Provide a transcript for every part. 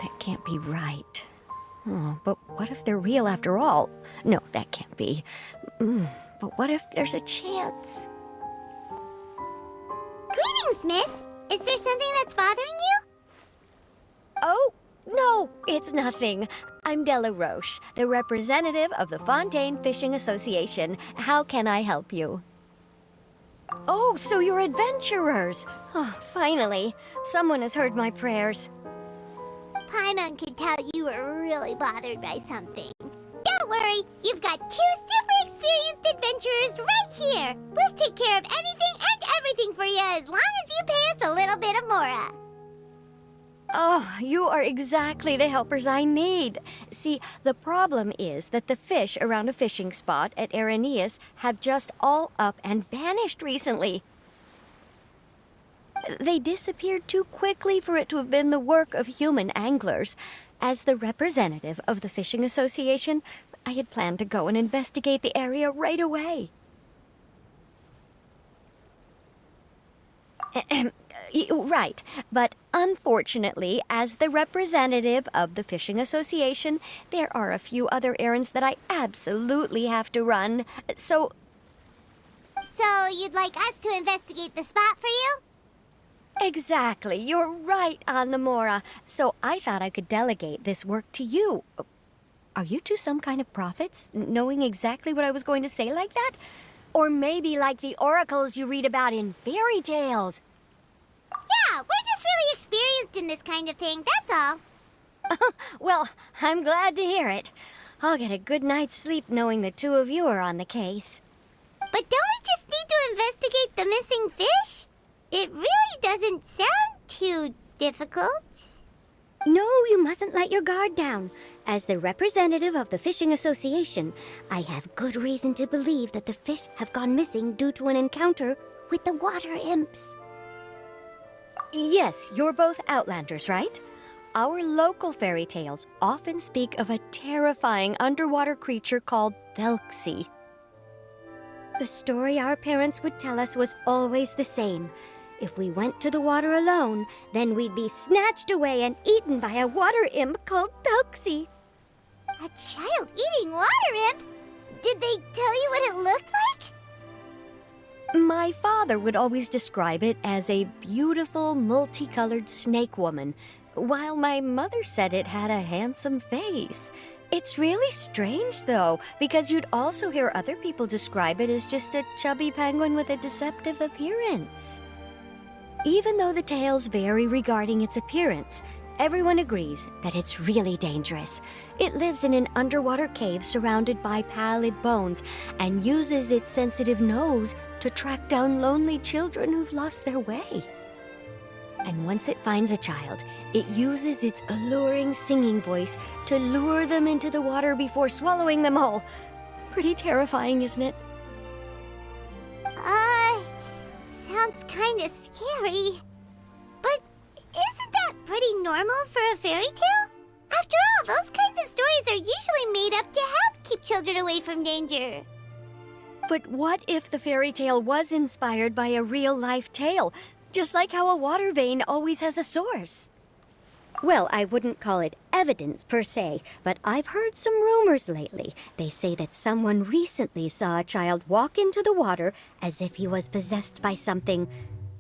That can't be right. Oh, but what if they're real after all? No, that can't be. But what if there's a chance? Greetings, miss! Is there something that's bothering you? Oh, no, it's nothing. I'm Della Roche, the representative of the Fontaine Fishing Association. How can I help you? Oh, so you're adventurers! Oh, finally, someone has heard my prayers. Paimon could tell you were really bothered by something. Don't worry, you've got 2 super experienced adventurers right here. We'll take care of anything and everything for you as long as you pay us a little bit of mora. Oh, you are exactly the helpers I need. See, the problem is that the fish around a fishing spot at Araneus have just all up and vanished recently. They disappeared too quickly for it to have been the work of human anglers. As the representative of the Fishing Association, I had planned to go and investigate the area right away. Right, but unfortunately, as the representative of the Fishing Association, there are a few other errands that I absolutely have to run, so... So you'd like us to investigate the spot for you? Exactly, you're right on the Mora, so I thought I could delegate this work to you. Are you two some kind of prophets, knowing exactly what I was going to say like that? Or maybe like the oracles you read about in fairy tales? Yeah, we're just really experienced in this kind of thing, that's all. Well, I'm glad to hear it. I'll get a good night's sleep knowing the two of you are on the case. But don't we just need to investigate the missing fish? It really doesn't sound too difficult. No, you mustn't let your guard down. As the representative of the Fishing Association, I have good reason to believe that the fish have gone missing due to an encounter with the water imps. Yes, you're both Outlanders, right? Our local fairy tales often speak of a terrifying underwater creature called Telksi. The story our parents would tell us was always the same. If we went to the water alone, then we'd be snatched away and eaten by a water imp called Telksi. A child eating water imp? Did they tell you what it looked like? My father would always describe it as a beautiful, multicolored snake woman, while my mother said it had a handsome face. It's really strange, though, because you'd also hear other people describe it as just a chubby penguin with a deceptive appearance. Even though the tales vary regarding its appearance, everyone agrees that it's really dangerous. It lives in an underwater cave surrounded by pallid bones and uses its sensitive nose to track down lonely children who've lost their way. And once it finds a child, it uses its alluring singing voice to lure them into the water before swallowing them all. Pretty terrifying, isn't it? Sounds kinda scary. But isn't that pretty normal for a fairy tale? After all, those kinds of stories are usually made up to help keep children away from danger. But what if the fairy tale was inspired by a real-life tale, just like how a water vein always has a source? Well, I wouldn't call it evidence per se, but I've heard some rumors lately. They say that someone recently saw a child walk into the water as if he was possessed by something.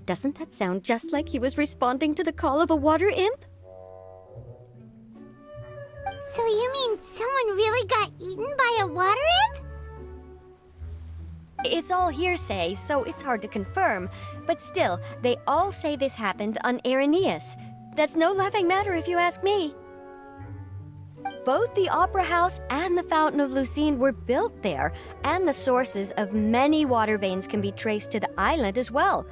Doesn't that sound just like he was responding to the call of a water imp? So you mean someone really got eaten by a water imp? It's all hearsay, so it's hard to confirm. But still, they all say this happened on Irenaeus. That's no laughing matter if you ask me. Both the Opera House and the Fountain of Lucine were built there, and the sources of many water veins can be traced to the island as well.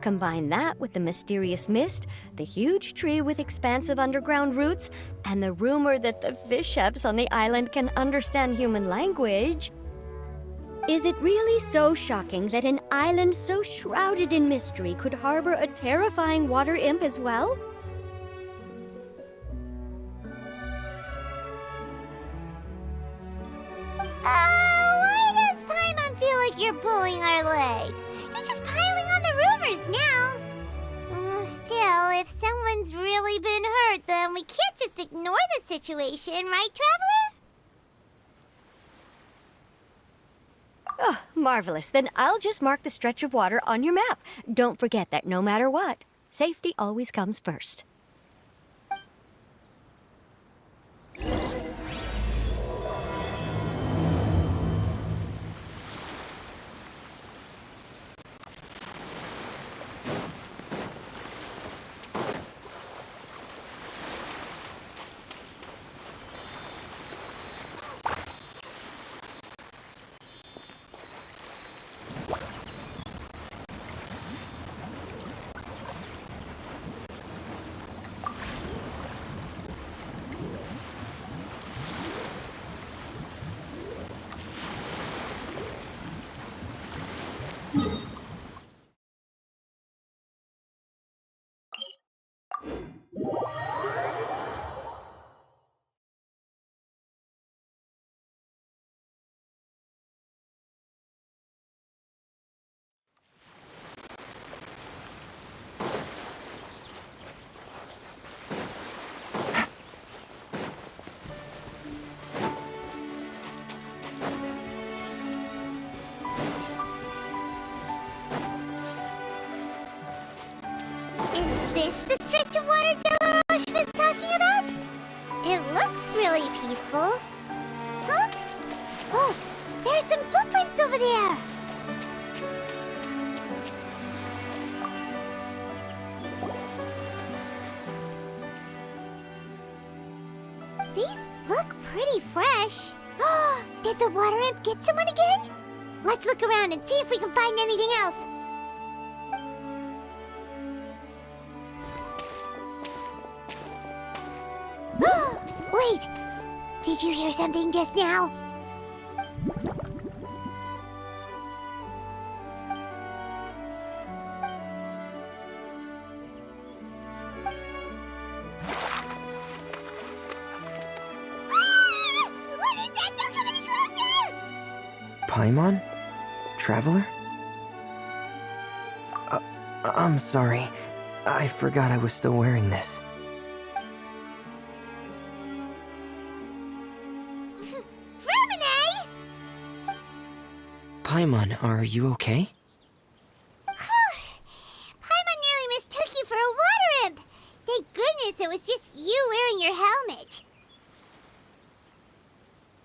Combine that with the mysterious mist, the huge tree with expansive underground roots, and the rumor that the fisheps on the island can understand human language. Is it really so shocking that an island so shrouded in mystery could harbor a terrifying water imp as well? Why does Paimon feel like you're pulling our leg? You're just piling on the rumors now. Still, if someone's really been hurt, then we can't just ignore the situation, right, Traveler? Oh, marvelous. Then I'll just mark the stretch of water on your map. Don't forget that no matter what, safety always comes first. Is this the stretch of water Delaroche was talking about? It looks really peaceful. Huh? Look, there's some footprints over there. These look pretty fresh. Did the water imp get someone again? Let's look around and see if we can find anything else. Wait! Did you hear something just now? What is that? Don't come any closer! Paimon? Traveler? I'm sorry. I forgot I was still wearing this. Paimon, are you okay? Paimon nearly mistook you for a water imp. Thank goodness it was just you wearing your helmet.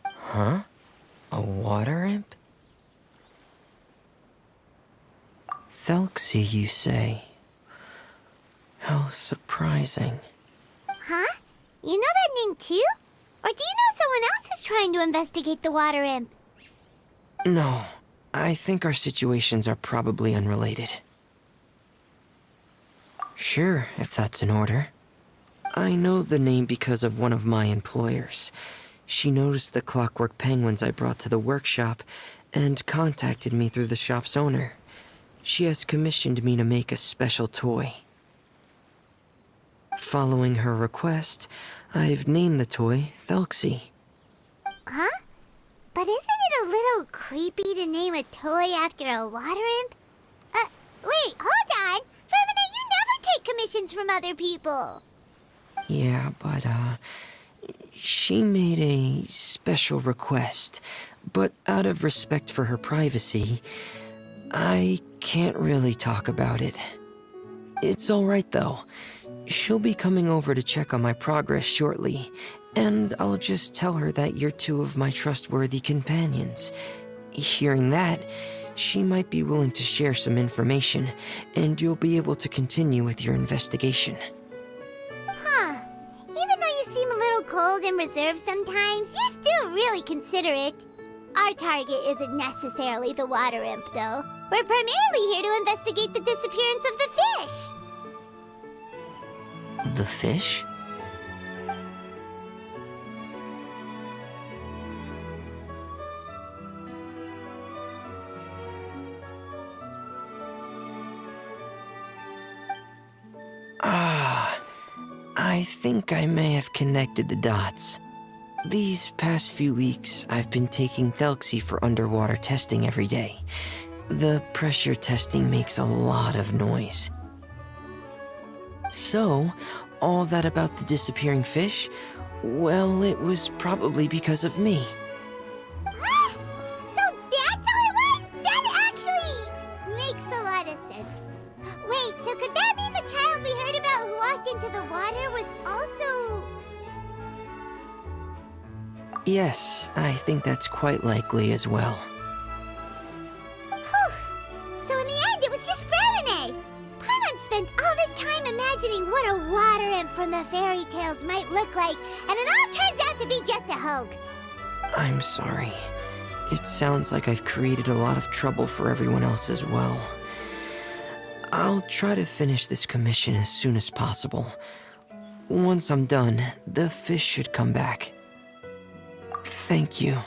Huh? A water imp? Telksi, you say? How surprising. Huh? You know that name too? Or do you know someone else is trying to investigate the water imp? No, I think our situations are probably unrelated. Sure, if that's in order. I know the name because of one of my employers. She noticed the clockwork penguins I brought to the workshop and contacted me through the shop's owner. She has commissioned me to make a special toy. Following her request, I've named the toy Telksi. Huh? But isn't it a little creepy to name a toy after a water imp? Wait, hold on! Fremina, you never take commissions from other people! Yeah, but, she made a special request, but out of respect for her privacy, I can't really talk about it. It's alright though. She'll be coming over to check on my progress shortly, And I'll just tell her that you're two of my trustworthy companions. Hearing that, she might be willing to share some information, and you'll be able to continue with your investigation. Huh. Even though you seem a little cold and reserved sometimes, you're still really considerate. Our target isn't necessarily the water imp, though. We're primarily here to investigate the disappearance of the fish. The fish? I think I may have connected the dots. These past few weeks, I've been taking Telksi for underwater testing every day. The pressure testing makes a lot of noise. So, all that about the disappearing fish? Well, it was probably because of me. So that's how it was? That actually makes a lot of sense. Wait, so could that mean the child we heard about who walked into the water was also... Yes, I think that's quite likely as well. Whew. So in the end, it was just Fremine. Paimon spent all this time imagining what a water imp from the fairy tales might look like, and it all turns out to be just a hoax. I'm sorry. It sounds like I've created a lot of trouble for everyone else as well. I'll try to finish this commission as soon as possible. Once I'm done, the fish should come back. Thank you.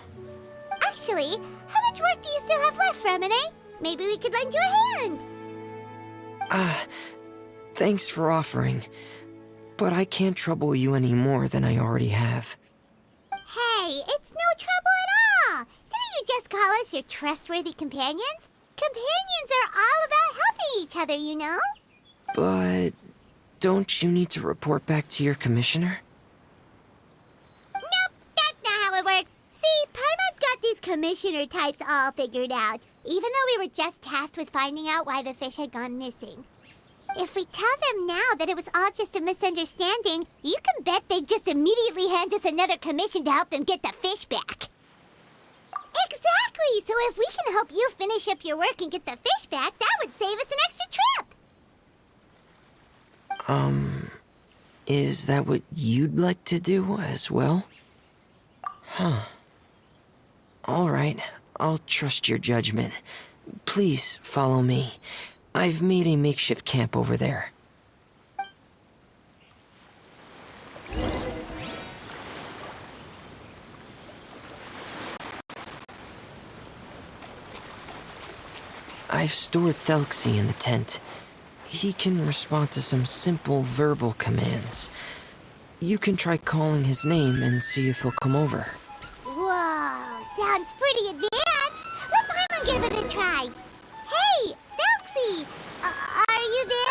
Actually, how much work do you still have left, Fremine? Maybe we could lend you a hand. Thanks for offering. But I can't trouble you any more than I already have. Hey, it's no trouble at all. Didn't you just call us your trustworthy companions? Companions are all about helping each other, you know? But don't you need to report back to your commissioner? Nope, that's not how it works. See, Paimon's got these commissioner types all figured out, even though we were just tasked with finding out why the fish had gone missing. If we tell them now that it was all just a misunderstanding, you can bet they'd just immediately hand us another commission to help them get the fish back. Exactly! So if we can help you finish up your work and get the fish back, that would save us an extra trip! Is that what you'd like to do as well? Huh. Alright, I'll trust your judgment. Please follow me. I've made a makeshift camp over there. I've stored Telksi in the tent. He can respond to some simple verbal commands. You can try calling his name and see if he'll come over. Whoa, sounds pretty advanced. Let Paimon give it a try. Hey, Telksi, are you there?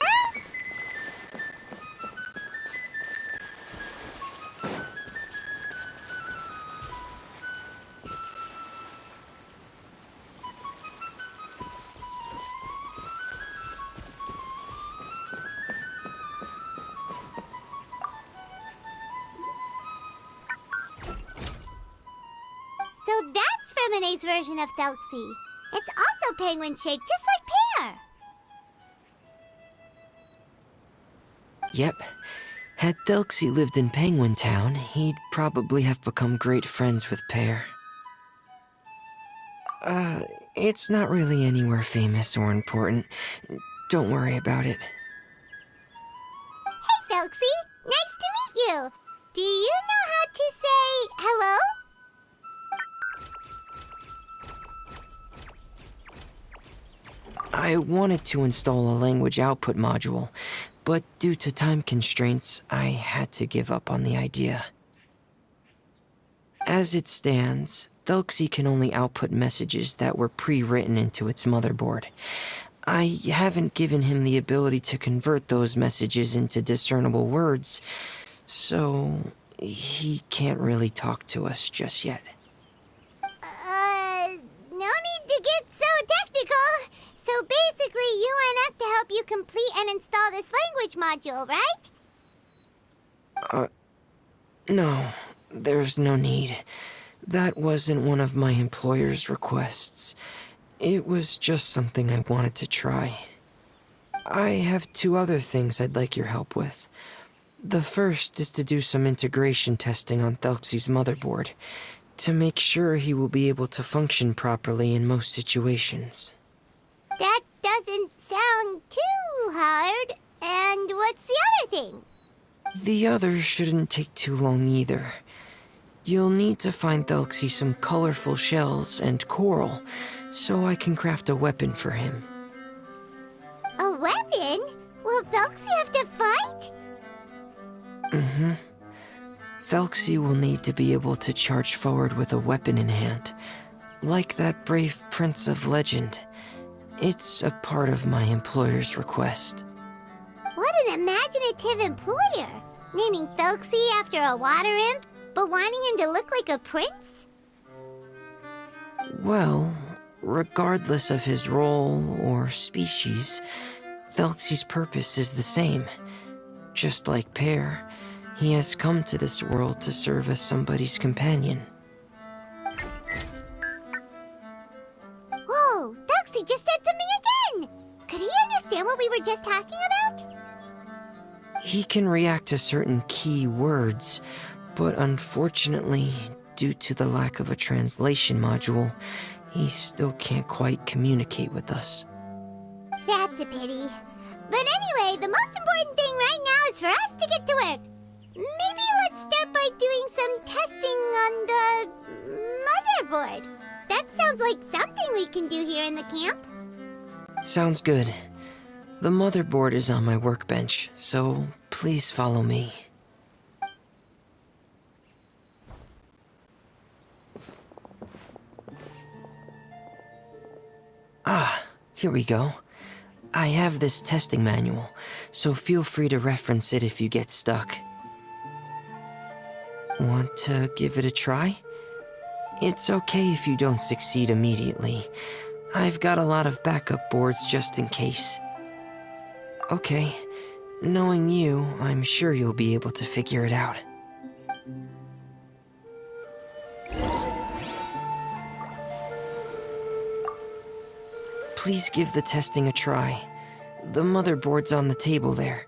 So that's Fremine's version of Telksi. It's also penguin-shaped, just like Pear. Yep. Had Telksi lived in Penguin Town, he'd probably have become great friends with Pear. It's not really anywhere famous or important. Don't worry about it. Hey, Telksi. Nice to meet you. Do you know how to say hello? I wanted to install a language output module, but due to time constraints, I had to give up on the idea. As it stands, Telksi can only output messages that were pre-written into its motherboard. I haven't given him the ability to convert those messages into discernible words, so he can't really talk to us just yet. No need to get so technical. So basically, you want us to help you complete and install this language module, right? No. There's no need. That wasn't one of my employer's requests. It was just something I wanted to try. I have 2 other things I'd like your help with. The first is to do some integration testing on Telksi's motherboard, to make sure he will be able to function properly in most situations. That doesn't sound too hard. And what's the other thing? The other shouldn't take too long either. You'll need to find Telksi some colorful shells and coral, so I can craft a weapon for him. A weapon? Will Telksi have to fight? Mm-hmm. Telksi will need to be able to charge forward with a weapon in hand, like that brave prince of legend. It's a part of my employer's request. What an imaginative employer! Naming Telksi after a water imp, but wanting him to look like a prince? Well, regardless of his role or species, Telksi's purpose is the same. Just like Pear, he has come to this world to serve as somebody's companion. Whoa, Telksi just said something again! Could he understand what we were just talking about? He can react to certain key words, but unfortunately, due to the lack of a translation module, he still can't quite communicate with us. That's a pity. But anyway, the most important thing right now is for us to get to work. Maybe let's start by doing some testing on the motherboard. That sounds like something we can do here in the camp. Sounds good. The motherboard is on my workbench, so please follow me. Ah, here we go. I have this testing manual, so feel free to reference it if you get stuck. Want to give it a try? It's okay if you don't succeed immediately. I've got a lot of backup boards just in case. Okay, knowing you, I'm sure you'll be able to figure it out. Please give the testing a try. The motherboard's on the table there.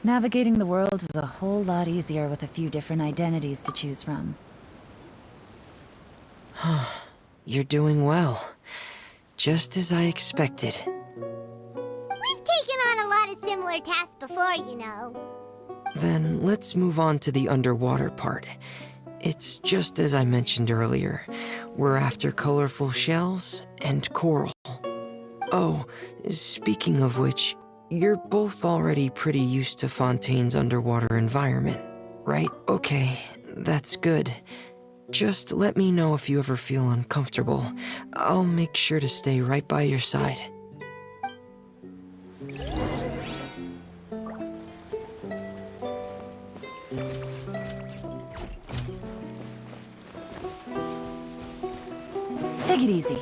Navigating the world is a whole lot easier with a few different identities to choose from. You're doing well. Just as I expected. We've taken on a lot of similar tasks before, you know. Then let's move on to the underwater part. It's just as I mentioned earlier. We're after colorful shells and coral. Oh, speaking of which, you're both already pretty used to Fontaine's underwater environment, right? Okay, that's good. Just let me know if you ever feel uncomfortable. I'll make sure to stay right by your side. Take it easy.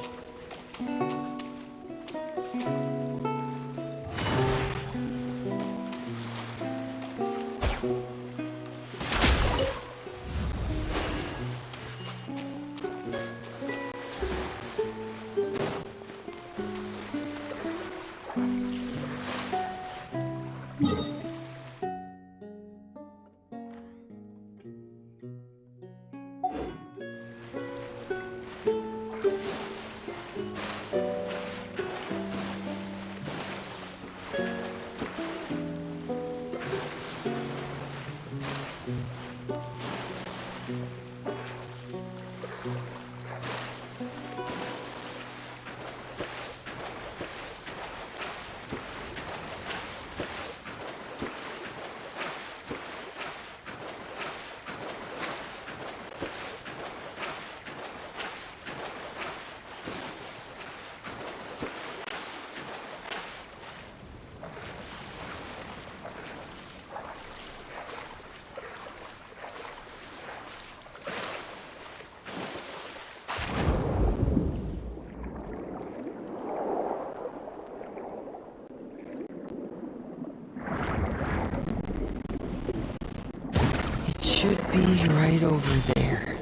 be right over there.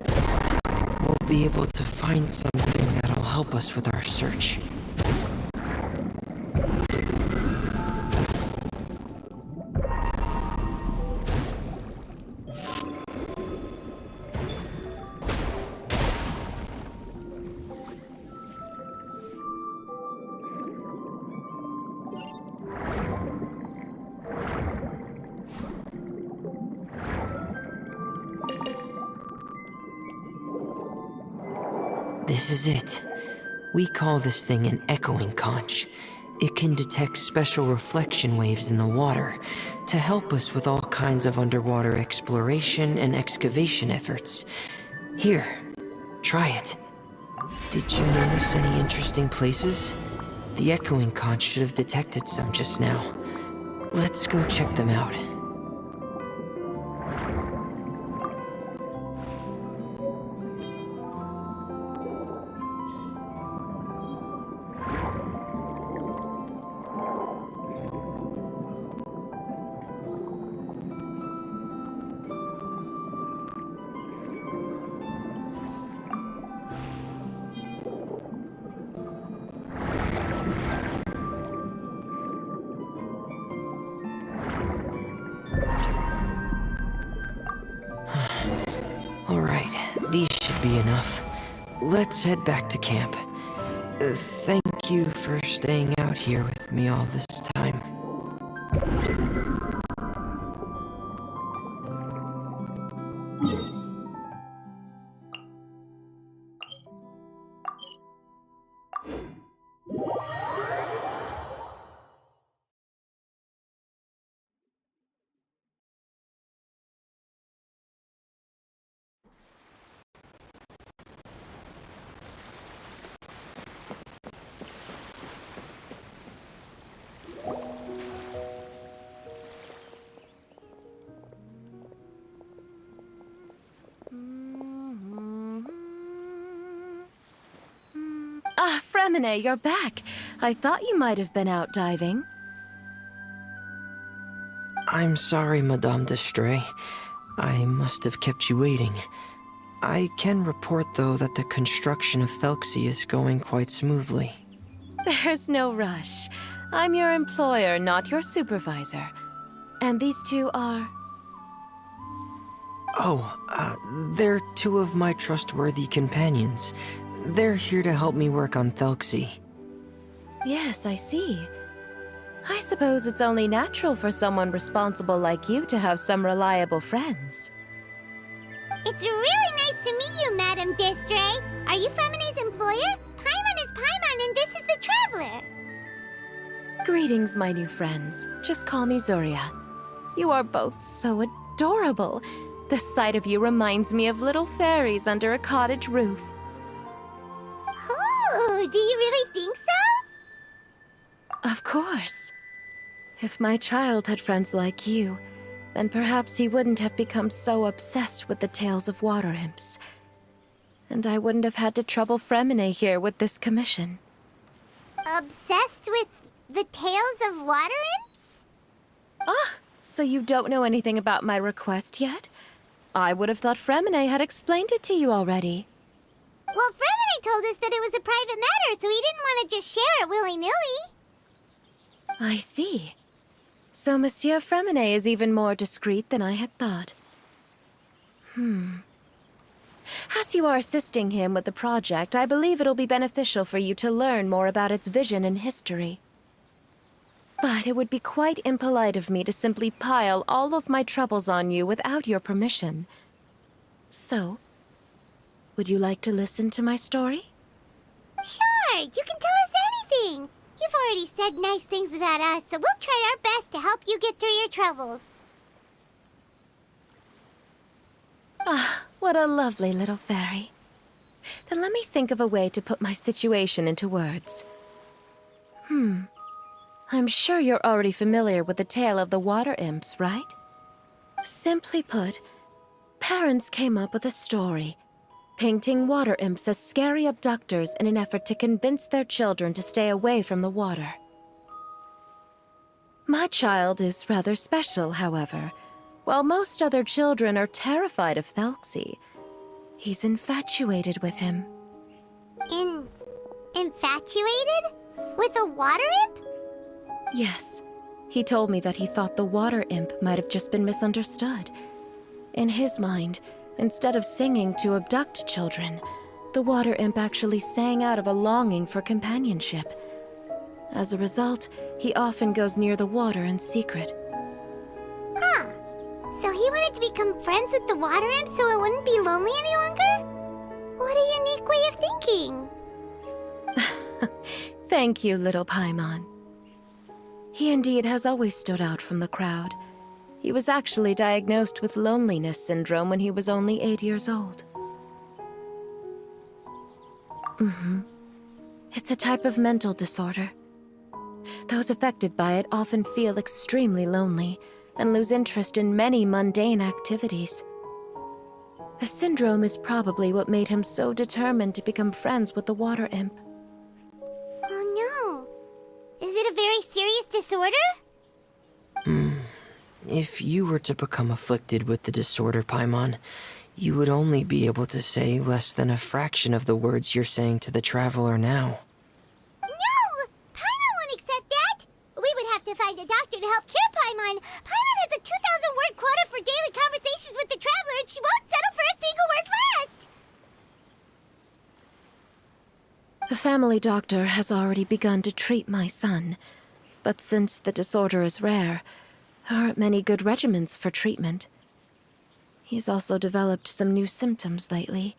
We'll be able to find something that'll help us with our search. This is it. We call this thing an echoing conch. It can detect special reflection waves in the water to help us with all kinds of underwater exploration and excavation efforts. Here, try it. Did you notice any interesting places? The echoing conch should have detected some just now. Let's go check them out. Alright, these should be enough. Let's head back to camp. Thank you for staying out here with me all this time. Ah, Fremine, you're back. I thought you might have been out diving. I'm sorry, Madame d'Estray. I must have kept you waiting. I can report, though, that the construction of Telksi is going quite smoothly. There's no rush. I'm your employer, not your supervisor. And these two are... They're two of my trustworthy companions. They're here to help me work on Telksi. Yes, I see. I suppose it's only natural for someone responsible like you to have some reliable friends. It's really nice to meet you, Madame d'Estray. Are you Fremine's employer? Paimon is Paimon, and this is the Traveler. Greetings, my new friends. Just call me Zuria. You are both so adorable. The sight of you reminds me of little fairies under a cottage roof. Oh, do you really think so? Of course. If my child had friends like you, then perhaps he wouldn't have become so obsessed with the tales of water imps. And I wouldn't have had to trouble Fremine here with this commission. Obsessed with the tales of water imps? Ah, so you don't know anything about my request yet? I would have thought Fremine had explained it to you already. Well, Fremine told us that it was a private matter, so he didn't want to just share it willy-nilly. I see. So Monsieur Fremine is even more discreet than I had thought. As you are assisting him with the project, I believe it'll be beneficial for you to learn more about its vision and history. But it would be quite impolite of me to simply pile all of my troubles on you without your permission. So, would you like to listen to my story? Sure, you can tell us anything. You've already said nice things about us, so we'll try our best to help you get through your troubles. Ah, what a lovely little fairy. Then let me think of a way to put my situation into words. I'm sure you're already familiar with the tale of the water imps, right? Simply put, parents came up with a story, painting water imps as scary abductors in an effort to convince their children to stay away from the water. My child is rather special, however. While most other children are terrified of Thelxi, he's infatuated with him. Infatuated? With a water imp? Yes. He told me that he thought the water imp might have just been misunderstood. In his mind, instead of singing to abduct children, the water imp actually sang out of a longing for companionship. As a result, he often goes near the water in secret. Huh. So he wanted to become friends with the water imp so it wouldn't be lonely any longer? What a unique way of thinking. Thank you, little Paimon. He indeed has always stood out from the crowd. He was actually diagnosed with loneliness syndrome when he was only 8 years old. It's a type of mental disorder. Those affected by it often feel extremely lonely and lose interest in many mundane activities. The syndrome is probably what made him so determined to become friends with the water imp. Oh no. Is it a very serious disorder? If you were to become afflicted with the disorder, Paimon, you would only be able to say less than a fraction of the words you're saying to the traveler now. No! Paimon won't accept that! We would have to find a doctor to help cure Paimon. Paimon has a 2,000-word quota for daily conversations with the traveler, and she won't settle for a single word less! The family doctor has already begun to treat my son, but since the disorder is rare, there aren't many good regimens for treatment. He's also developed some new symptoms lately,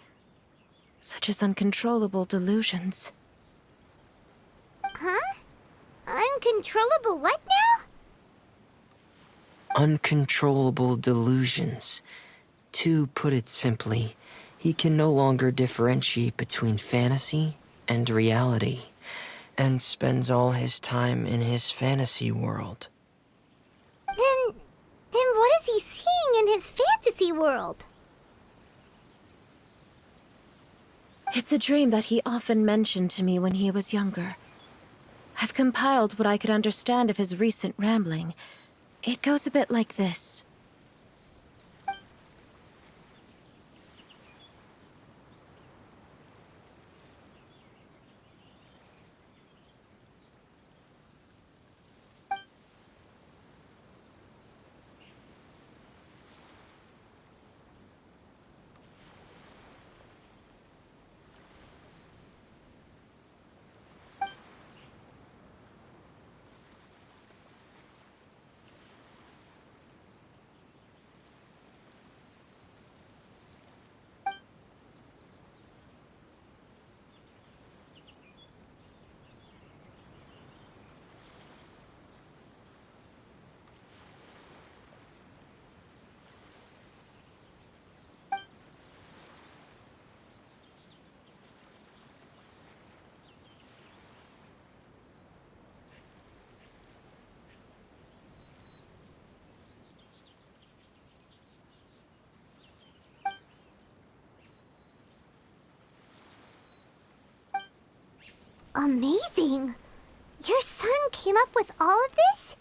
such as uncontrollable delusions. Huh? Uncontrollable what now? Uncontrollable delusions. To put it simply, he can no longer differentiate between fantasy and reality, and spends all his time in his fantasy world. Then what is he seeing in his fantasy world? It's a dream that he often mentioned to me when he was younger. I've compiled what I could understand of his recent rambling. It goes a bit like this. Amazing! Your son came up with all of this?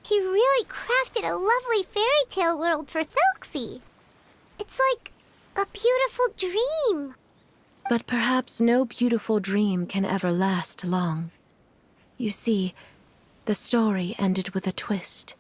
He really crafted a lovely fairy tale world for Thelxi. It's like a beautiful dream. But perhaps no beautiful dream can ever last long. You see, the story ended with a twist.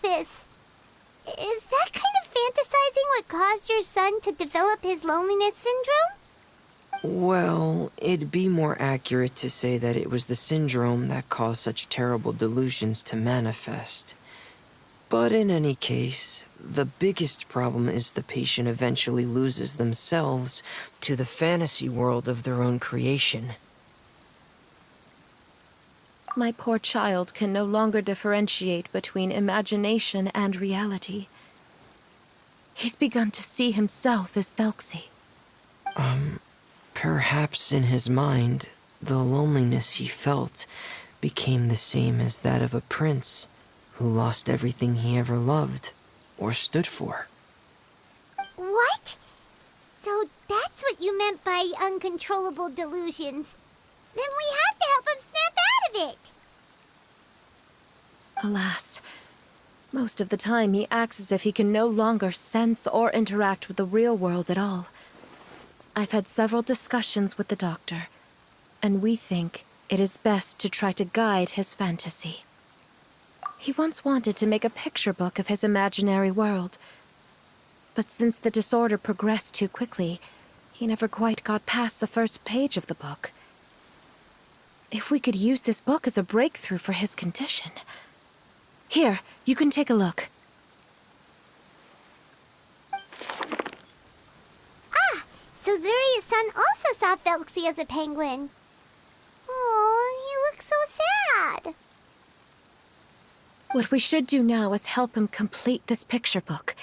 This? Is that kind of fantasizing what caused your son to develop his loneliness syndrome? Well, it'd be more accurate to say that it was the syndrome that caused such terrible delusions to manifest. But in any case, the biggest problem is the patient eventually loses themselves to the fantasy world of their own creation. My poor child can no longer differentiate between imagination and reality. He's begun to see himself as Telksi. Perhaps in his mind, the loneliness he felt became the same as that of a prince who lost everything he ever loved or stood for. What? So that's what you meant by uncontrollable delusions. Then we have to help him snap out of it. Alas, most of the time he acts as if he can no longer sense or interact with the real world at all. I've had several discussions with the doctor, and we think it is best to try to guide his fantasy. He once wanted to make a picture book of his imaginary world, but since the disorder progressed too quickly, he never quite got past the first page of the book. If we could use this book as a breakthrough for his condition... Here, you can take a look. Ah, so Zuria's son also saw Telksi as a penguin. Oh, he looks so sad. What we should do now is help him complete this picture book.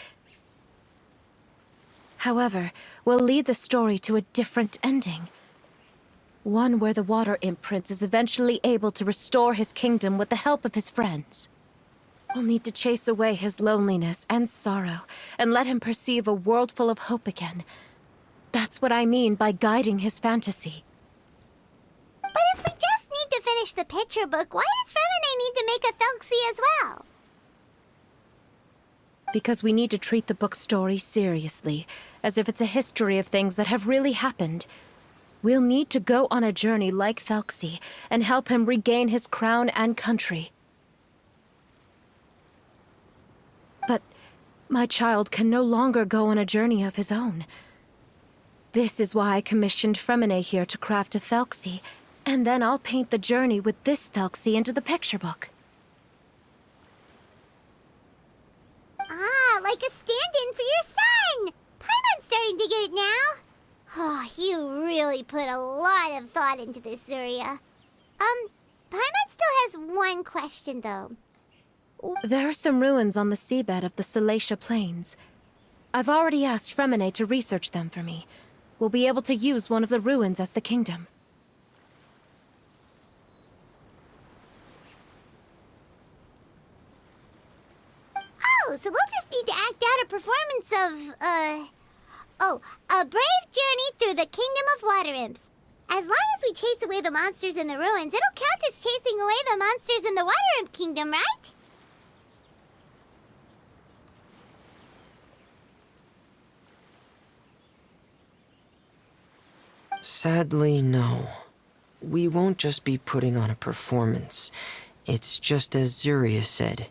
However, we'll lead the story to a different ending. One where the water imp prince is eventually able to restore his kingdom with the help of his friends. We'll need to chase away his loneliness and sorrow, and let him perceive a world full of hope again. That's what I mean by guiding his fantasy. But if we just need to finish the picture book, why does Femine need to make a Telksi as well? Because we need to treat the book's story seriously, as if it's a history of things that have really happened. We'll need to go on a journey like Telksi, and help him regain his crown and country. But my child can no longer go on a journey of his own. This is why I commissioned Femine here to craft a Telksi, and then I'll paint the journey with this Telksi into the picture book. Ah, like a stand-in for your son! Paimon's starting to get it now. Oh, you really put a lot of thought into this, Zuria. Paimon still has one question, though. There are some ruins on the seabed of the Salacia Plains. I've already asked Femine to research them for me. We'll be able to use one of the ruins as the kingdom. Oh, so we'll just need to act out a performance of, a brave journey through the Kingdom of Water Imps. As long as we chase away the monsters in the ruins, it'll count as chasing away the monsters in the Water Imp Kingdom, right? Sadly, no. We won't just be putting on a performance. It's just as Zuria said.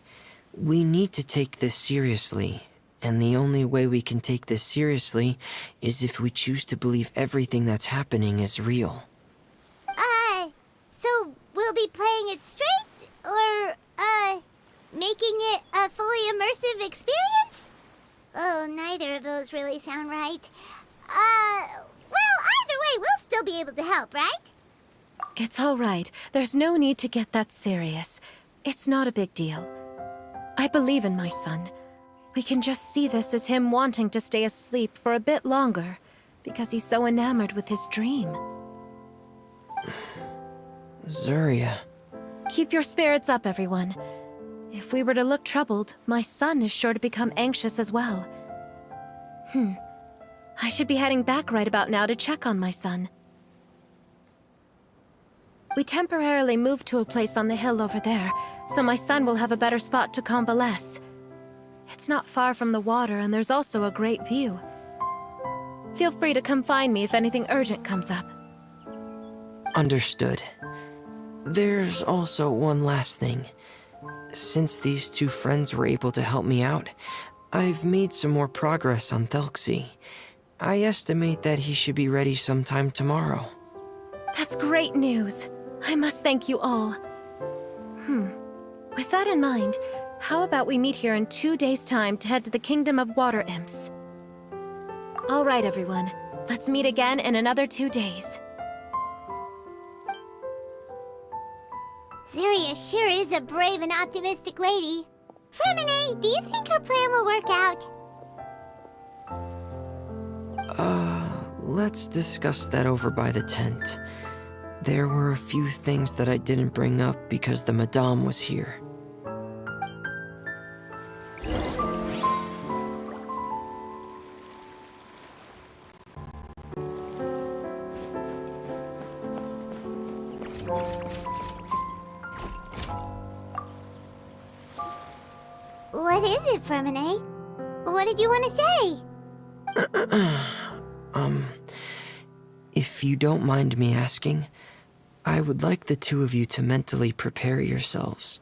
We need to take this seriously, and the only way we can take this seriously is if we choose to believe everything that's happening is real. So we'll be playing it straight, or, making it a fully immersive experience? Oh, neither of those really sound right. Well, either way, we'll still be able to help, right? It's all right. There's no need to get that serious. It's not a big deal. I believe in my son. We can just see this as him wanting to stay asleep for a bit longer, because he's so enamored with his dream. Zuria. Keep your spirits up, everyone. If we were to look troubled, my son is sure to become anxious as well. I should be heading back right about now to check on my son. We temporarily moved to a place on the hill over there, so my son will have a better spot to convalesce. It's not far from the water, and there's also a great view. Feel free to come find me if anything urgent comes up. Understood. There's also one last thing. Since these two friends were able to help me out, I've made some more progress on Telksi. I estimate that he should be ready sometime tomorrow. That's great news. I must thank you all. With that in mind, How about we meet here in 2 days' time to head to the Kingdom of Water Imps? All right, everyone. Let's meet again in another 2 days. Zuria sure is a brave and optimistic lady. Fremine, do you think her plan will work out? Let's discuss that over by the tent. There were a few things that I didn't bring up because the Madame was here. What is it, Fremine? What did you want to say? If you don't mind me asking, I would like the two of you to mentally prepare yourselves.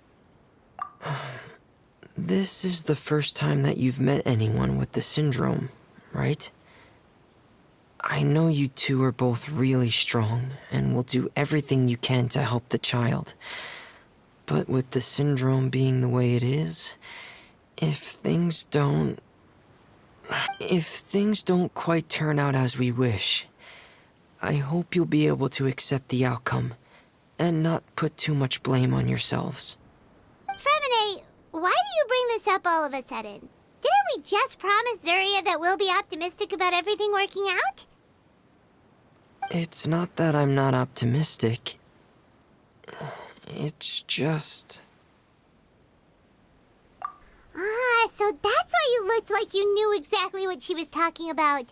This is the first time that you've met anyone with the syndrome, right? I know you two are both really strong and will do everything you can to help the child. But with the syndrome being the way it is, if things don't quite turn out as we wish, I hope you'll be able to accept the outcome and not put too much blame on yourselves. Fremine, why do you bring this up all of a sudden? Didn't we just promise Zuria that we'll be optimistic about everything working out? It's not that I'm not optimistic. It's just... Ah, so that's why you looked like you knew exactly what she was talking about.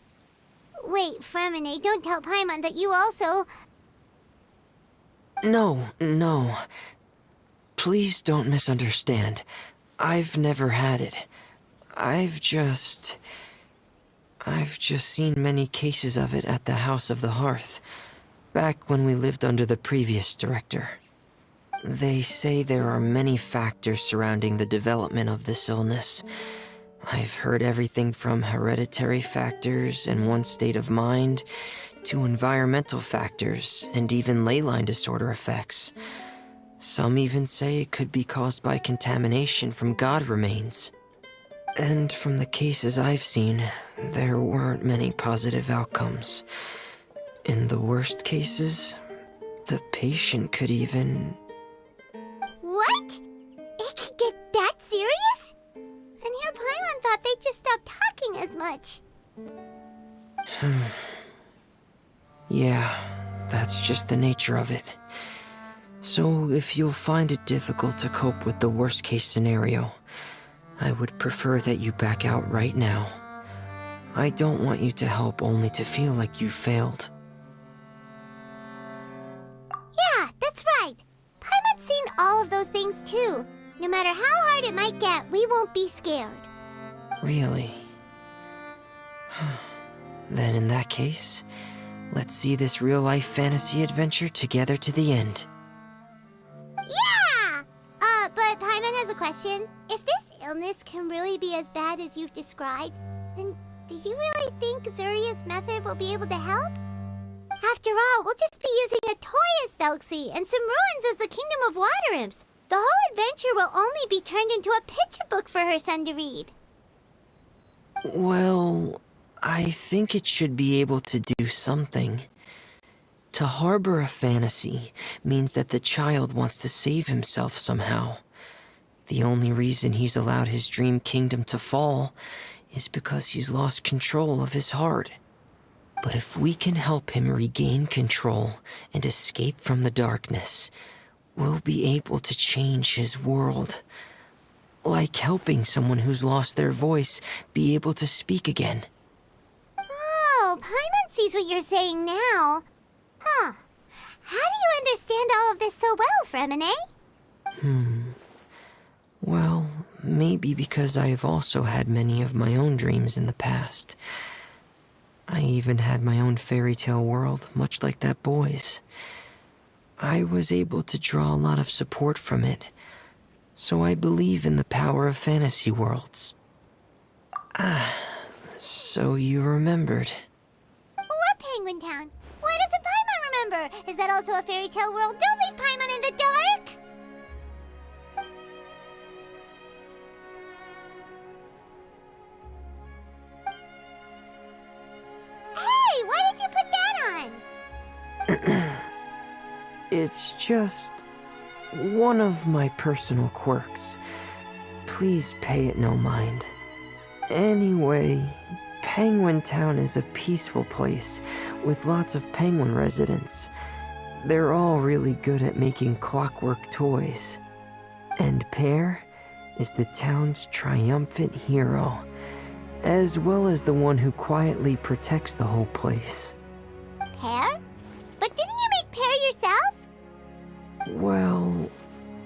Wait, Fremine, don't tell Paimon that you also... No. Please don't misunderstand. I've never had it. I've just seen many cases of it at the House of the Hearth, back when we lived under the previous director. They say there are many factors surrounding the development of this illness. I've heard everything from hereditary factors and one's state of mind, to environmental factors and even ley line disorder effects. Some even say it could be caused by contamination from god remains. And from the cases I've seen, there weren't many positive outcomes. In the worst cases, the patient could even... What? It could get that serious? And here Paimon thought they'd just stop talking as much. Yeah, that's just the nature of it. So if you'll find it difficult to cope with the worst case scenario, I would prefer that you back out right now. I don't want you to help only to feel like you failed. Yeah, that's right. Paimon's seen all of those things too. No matter how hard it might get, we won't be scared. Really? Then in that case, let's see this real-life fantasy adventure together to the end. Yeah! But Paimon has a question. If this illness can really be as bad as you've described, then do you really think Zuria's method will be able to help? After all, we'll just be using a toy as Telksi and some ruins as the Kingdom of Water Imps. The whole adventure will only be turned into a picture book for her son to read. Well, I think it should be able to do something. To harbor a fantasy means that the child wants to save himself somehow. The only reason he's allowed his dream kingdom to fall is because he's lost control of his heart. But if we can help him regain control and escape from the darkness, we'll be able to change his world. Like helping someone who's lost their voice be able to speak again. Oh, Paimon sees what you're saying now. Huh. How do you understand all of this so well, Fremine? Well, maybe because I've also had many of my own dreams in the past. I even had my own fairy tale world, much like that boy's. I was able to draw a lot of support from it, so I believe in the power of fantasy worlds. So you remembered. What Penguin Town? Why doesn't Paimon remember? Is that also a fairy tale world? Don't leave Paimon in the dark! It's just one of my personal quirks. Please pay it no mind. Anyway, Penguin Town is a peaceful place with lots of penguin residents. They're all really good at making clockwork toys. And Pear is the town's triumphant hero, as well as the one who quietly protects the whole place. Pear? But didn't you make Pear yourself? Well,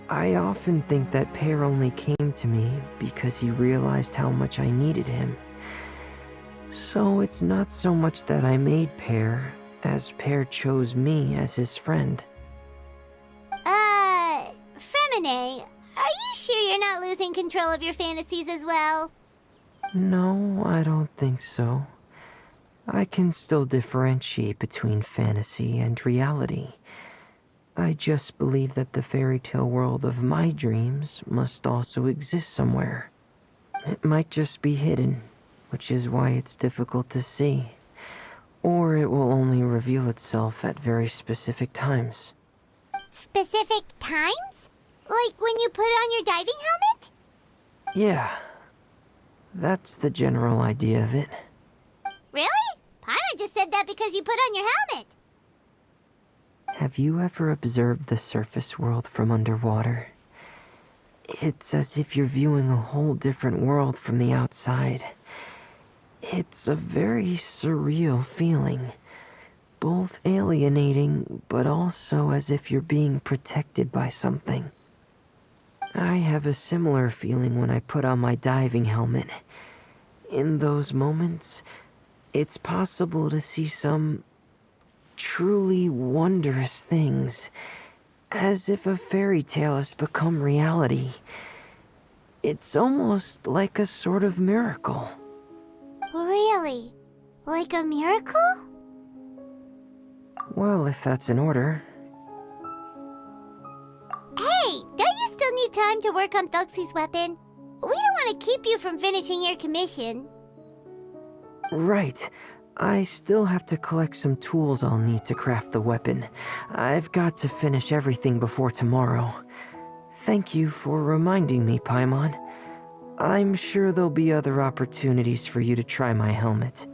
I often think that Pear only came to me because he realized how much I needed him. So it's not so much that I made Pear, as Pear chose me as his friend. Fremine, are you sure you're not losing control of your fantasies as well? No, I don't think so. I can still differentiate between fantasy and reality. I just believe that the fairy tale world of my dreams must also exist somewhere. It might just be hidden, which is why it's difficult to see. Or it will only reveal itself at very specific times. Specific times? Like when you put on your diving helmet? Yeah, that's the general idea of it. Really? Paimon just said that because you put on your helmet. Have you ever observed the surface world from underwater? It's as if you're viewing a whole different world from the outside. It's a very surreal feeling. Both alienating, but also as if you're being protected by something. I have a similar feeling when I put on my diving helmet. In those moments, it's possible to see some truly wondrous things, as if a fairy tale has become reality. It's almost like a sort of miracle. Really? Like a miracle? Well, if that's in order. Hey, don't you still need time to work on Telksi's weapon? We don't want to keep you from finishing your commission. Right. I still have to collect some tools I'll need to craft the weapon. I've got to finish everything before tomorrow. Thank you for reminding me, Paimon. I'm sure there'll be other opportunities for you to try my helmet.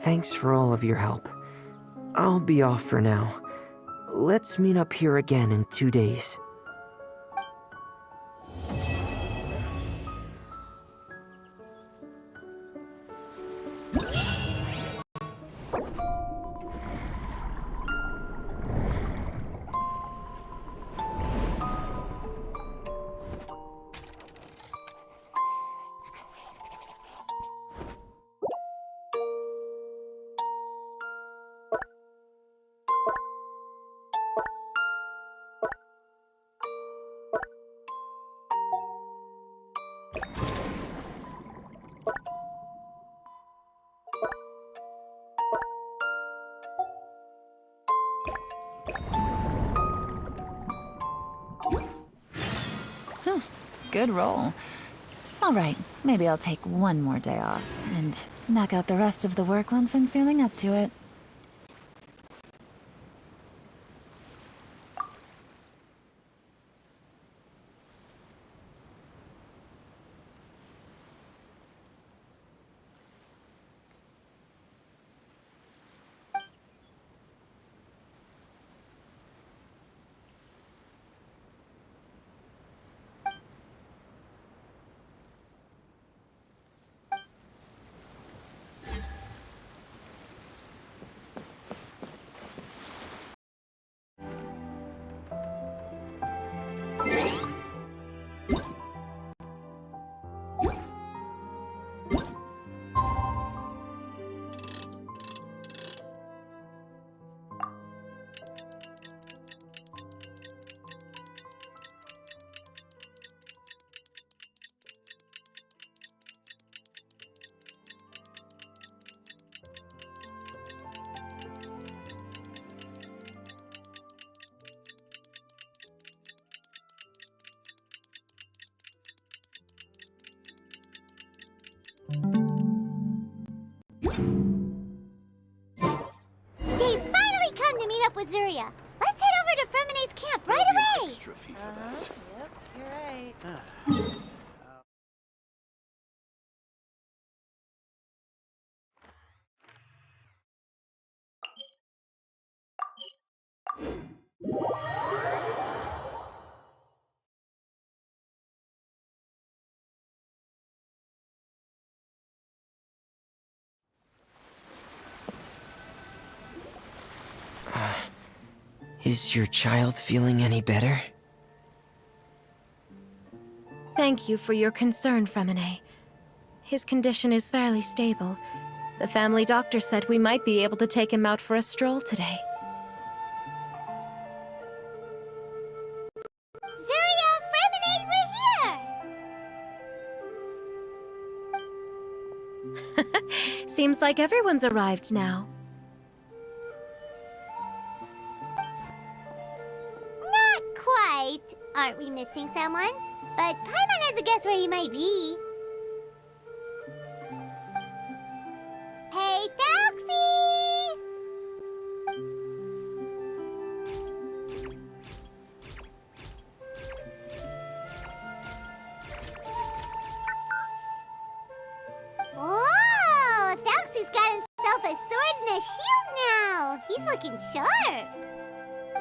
Thanks for all of your help. I'll be off for now. Let's meet up here again in 2 days. Good roll. All right, maybe I'll take one more day off and knock out the rest of the work once I'm feeling up to it. with Zuria. Let's head over to Fremene's camp right away! Extra fee for that. Yep, you're right. Is your child feeling any better? Thank you for your concern, Fremine. His condition is fairly stable. The family doctor said we might be able to take him out for a stroll today. Zuria, Fremene, we're here! Seems like everyone's arrived now. Not quite. Aren't we missing someone? But Paimon has a guess where he might be. Hey, Telksi! Whoa! Telksi's got himself a sword and a shield now! He's looking sharp!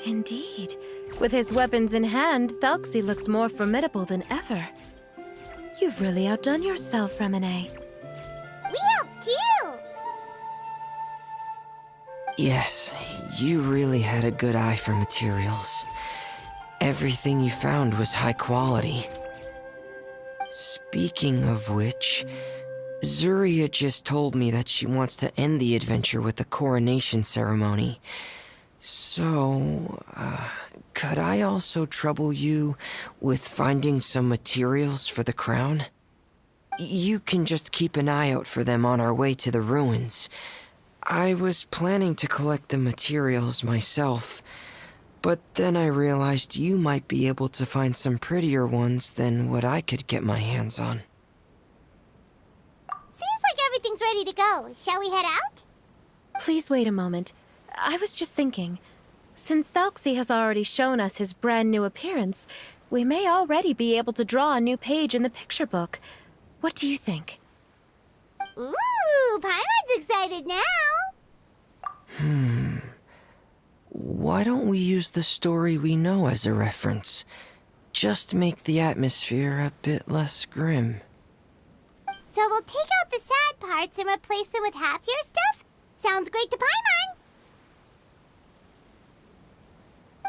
Indeed. With his weapons in hand, Thelxi looks more formidable than ever. You've really outdone yourself, Fremine. We helped too! Yes, you really had a good eye for materials. Everything you found was high quality. Speaking of which, Zuria just told me that she wants to end the adventure with the coronation ceremony. So, could I also trouble you with finding some materials for the crown? You can just keep an eye out for them on our way to the ruins. I was planning to collect the materials myself, but then I realized you might be able to find some prettier ones than what I could get my hands on. Seems like everything's ready to go. Shall we head out? Please wait a moment. I was just thinking, since Thelxi has already shown us his brand new appearance, we may already be able to draw a new page in the picture book. What do you think? Ooh, Paimon's excited now! Why don't we use the story we know as a reference? Just make the atmosphere a bit less grim. So we'll take out the sad parts and replace them with happier stuff? Sounds great to Paimon!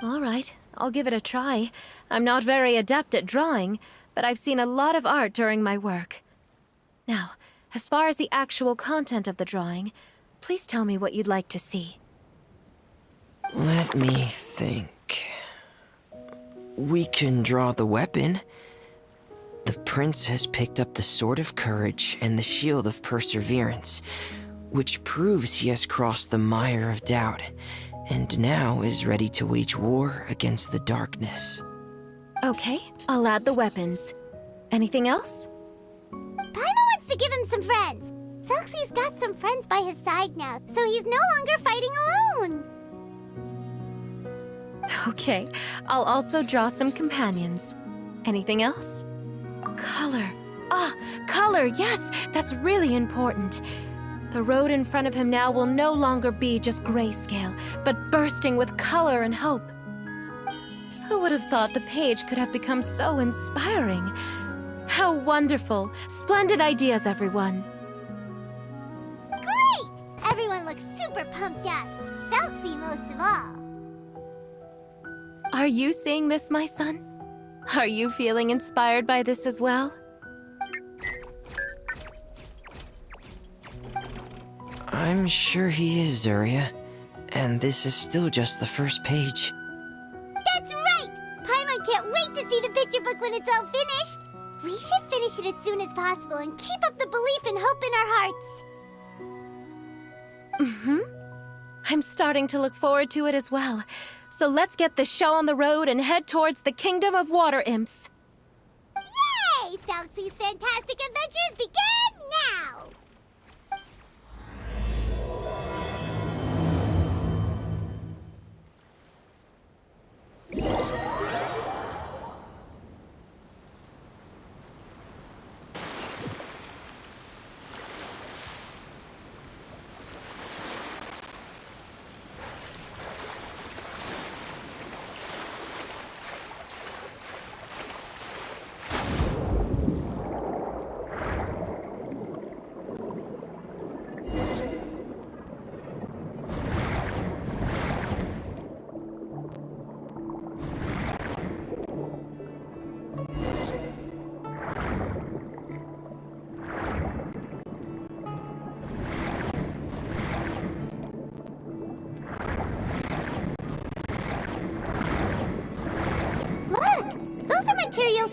All right, I'll give it a try. I'm not very adept at drawing, but I've seen a lot of art during my work. Now, as far as the actual content of the drawing, please tell me what you'd like to see. Let me think. We can draw the weapon. The prince has picked up the Sword of Courage and the Shield of Perseverance, which proves he has crossed the mire of doubt, and now is ready to wage war against the darkness. Okay, I'll add the weapons. Anything else? Paimon wants to give him some friends. Thelxi's got some friends by his side now, so he's no longer fighting alone. Okay, I'll also draw some companions. Anything else? Color. Ah, color, yes, that's really important. The road in front of him now will no longer be just grayscale, but bursting with color and hope. Who would have thought the page could have become so inspiring? How wonderful! Splendid ideas, everyone! Great! Everyone looks super pumped up. Thelxi most of all. Are you seeing this, my son? Are you feeling inspired by this as well? I'm sure he is, Zuria. And this is still just the first page. That's right! Paimon can't wait to see the picture book when it's all finished. We should finish it as soon as possible and keep up the belief and hope in our hearts. Mm-hmm. I'm starting to look forward to it as well. So let's get the show on the road and head towards the Kingdom of Water Imps. Yay! Thelxi's fantastic adventures begin now!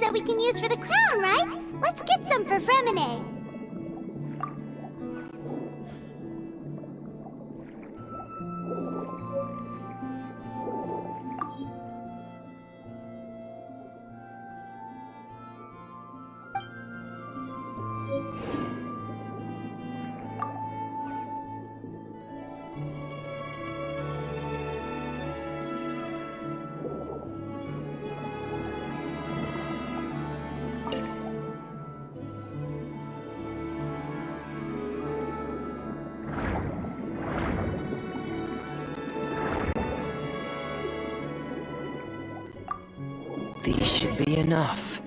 that we can use for the crown, right? Let's get some for Fremine. These should be enough.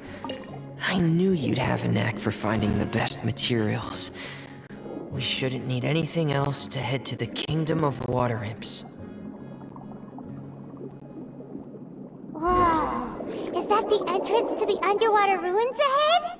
I knew you'd have a knack for finding the best materials. We shouldn't need anything else to head to the Kingdom of Water Imps. Whoa! Is that the entrance to the underwater ruins ahead?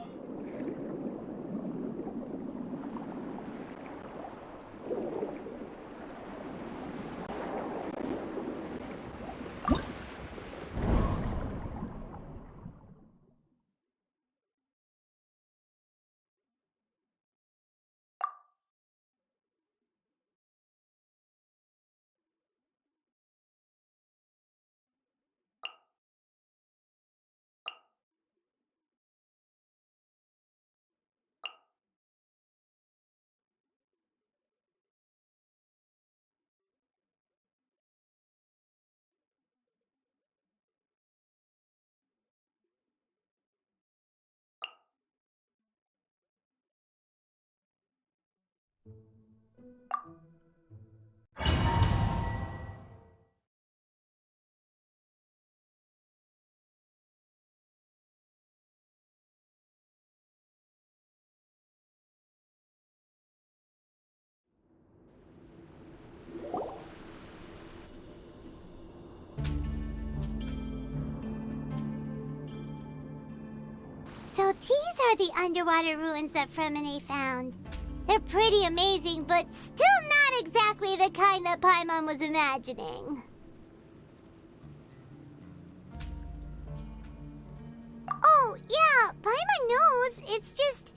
So these are the underwater ruins that Fremine found. They're pretty amazing, but still not exactly the kind that Paimon was imagining. Oh, yeah, Paimon knows. It's just...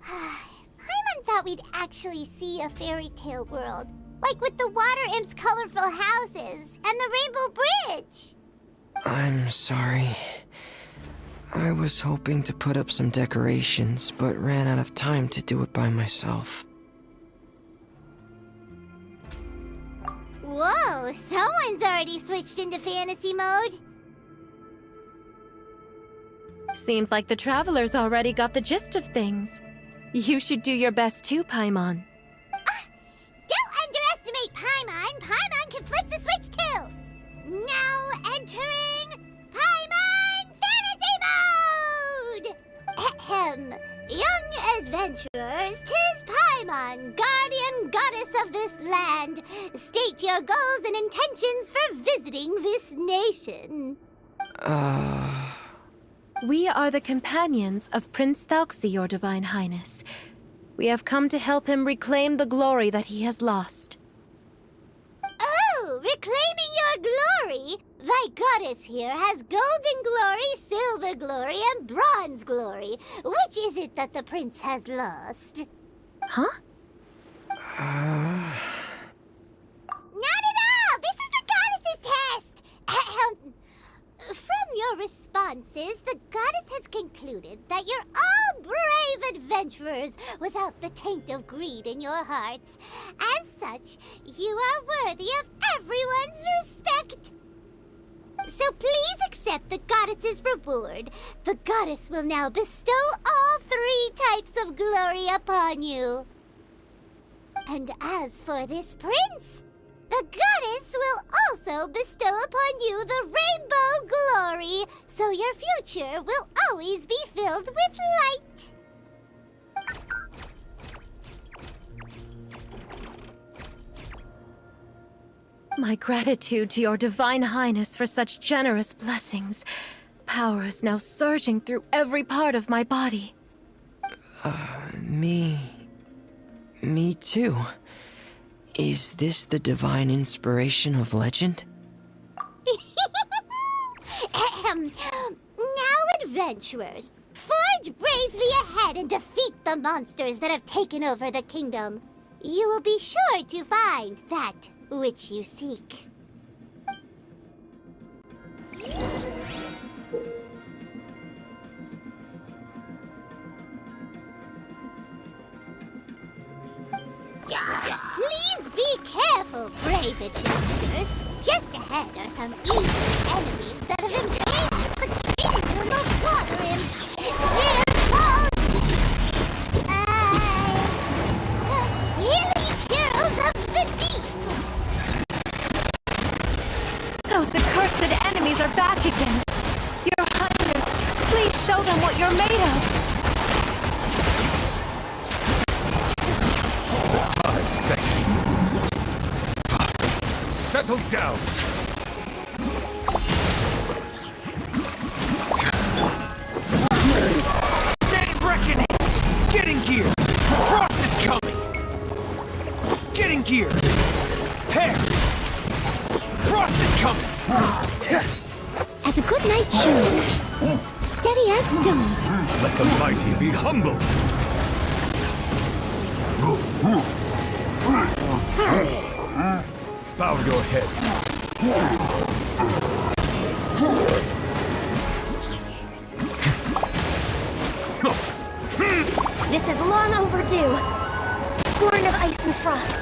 Paimon thought we'd actually see a fairy tale world. Like with the water imps' colorful houses and the rainbow bridge. I'm sorry. I was hoping to put up some decorations, but ran out of time to do it by myself. Whoa, someone's already switched into fantasy mode. Seems like the travelers already got the gist of things. You should do your best too, Paimon. Don't underestimate Paimon. Paimon can flip the switch too. Now entering Paimon Fantasy Mode! Ahem. Young adventurers, 'tis Paimon, guardian goddess of this land. State your goals and intentions for visiting this nation. We are the companions of Prince Telksi, your Divine Highness. We have come to help him reclaim the glory that he has lost. Oh, reclaiming your glory? Thy goddess here has golden glory, silver glory, and bronze glory. Which is it that the prince has lost? Huh? Not at all! This is the goddess's test! Ahem. From your responses, the goddess has concluded that you're all brave adventurers without the taint of greed in your hearts. As such, you are worthy of everyone's respect. So please accept the goddess's reward. The goddess will now bestow all 3 types of glory upon you. And as for this prince, the goddess will also bestow upon you the rainbow glory, so your future will always be filled with light. My gratitude to your Divine Highness for such generous blessings. Power is now surging through every part of my body. Me too. Is this the divine inspiration of legend? Now adventurers! Forge bravely ahead and defeat the monsters that have taken over the kingdom. You will be sure to find that which you seek. Please be careful, brave adventurers. Just ahead are some evil enemies that have invaded the kingdom of water imps. They're called the Hilly Churros of the Deep. Those accursed enemies are back again. Your Highness, please show them what you're made of. Tide's beckoning. Settle down. Day reckoning. Get in gear. Frost is coming. Get in gear. Hair. Frost is coming. As a good knight should. Steady as stone. Let the mighty be humbled. Bow your head. This is long overdue. Born of ice and frost.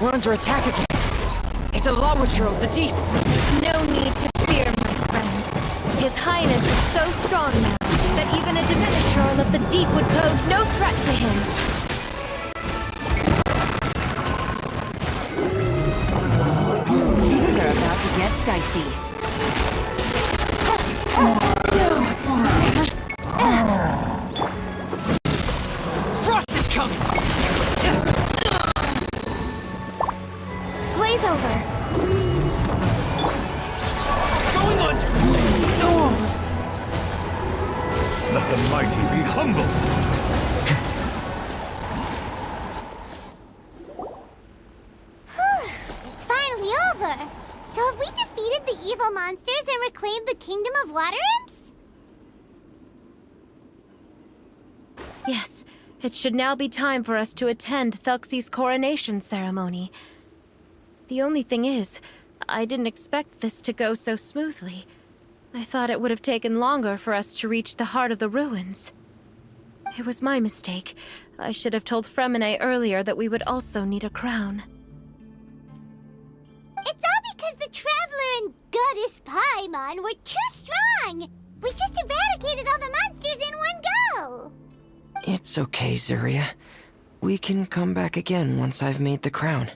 We're under attack again. It's a Lawitcher of the deep. No need to fear, my friends. His Highness is so strong now that even a diminished Earl of the Deep would pose no threat to him. Things are about to get dicey. Frost is coming! Blaze over. Going under! Let the mighty be humbled. It's finally over. So have we defeated the evil monsters and reclaimed the kingdom of water imps? Yes, it should now be time for us to attend Telksi's coronation ceremony. The only thing is, I didn't expect this to go so smoothly. I thought it would have taken longer for us to reach the heart of the ruins. It was my mistake. I should have told Fremine earlier that we would also need a crown. It's all because the Traveler and Goddess Paimon were too strong! We just eradicated all the monsters in one go! It's okay, Zuria. We can come back again once I've made the crown.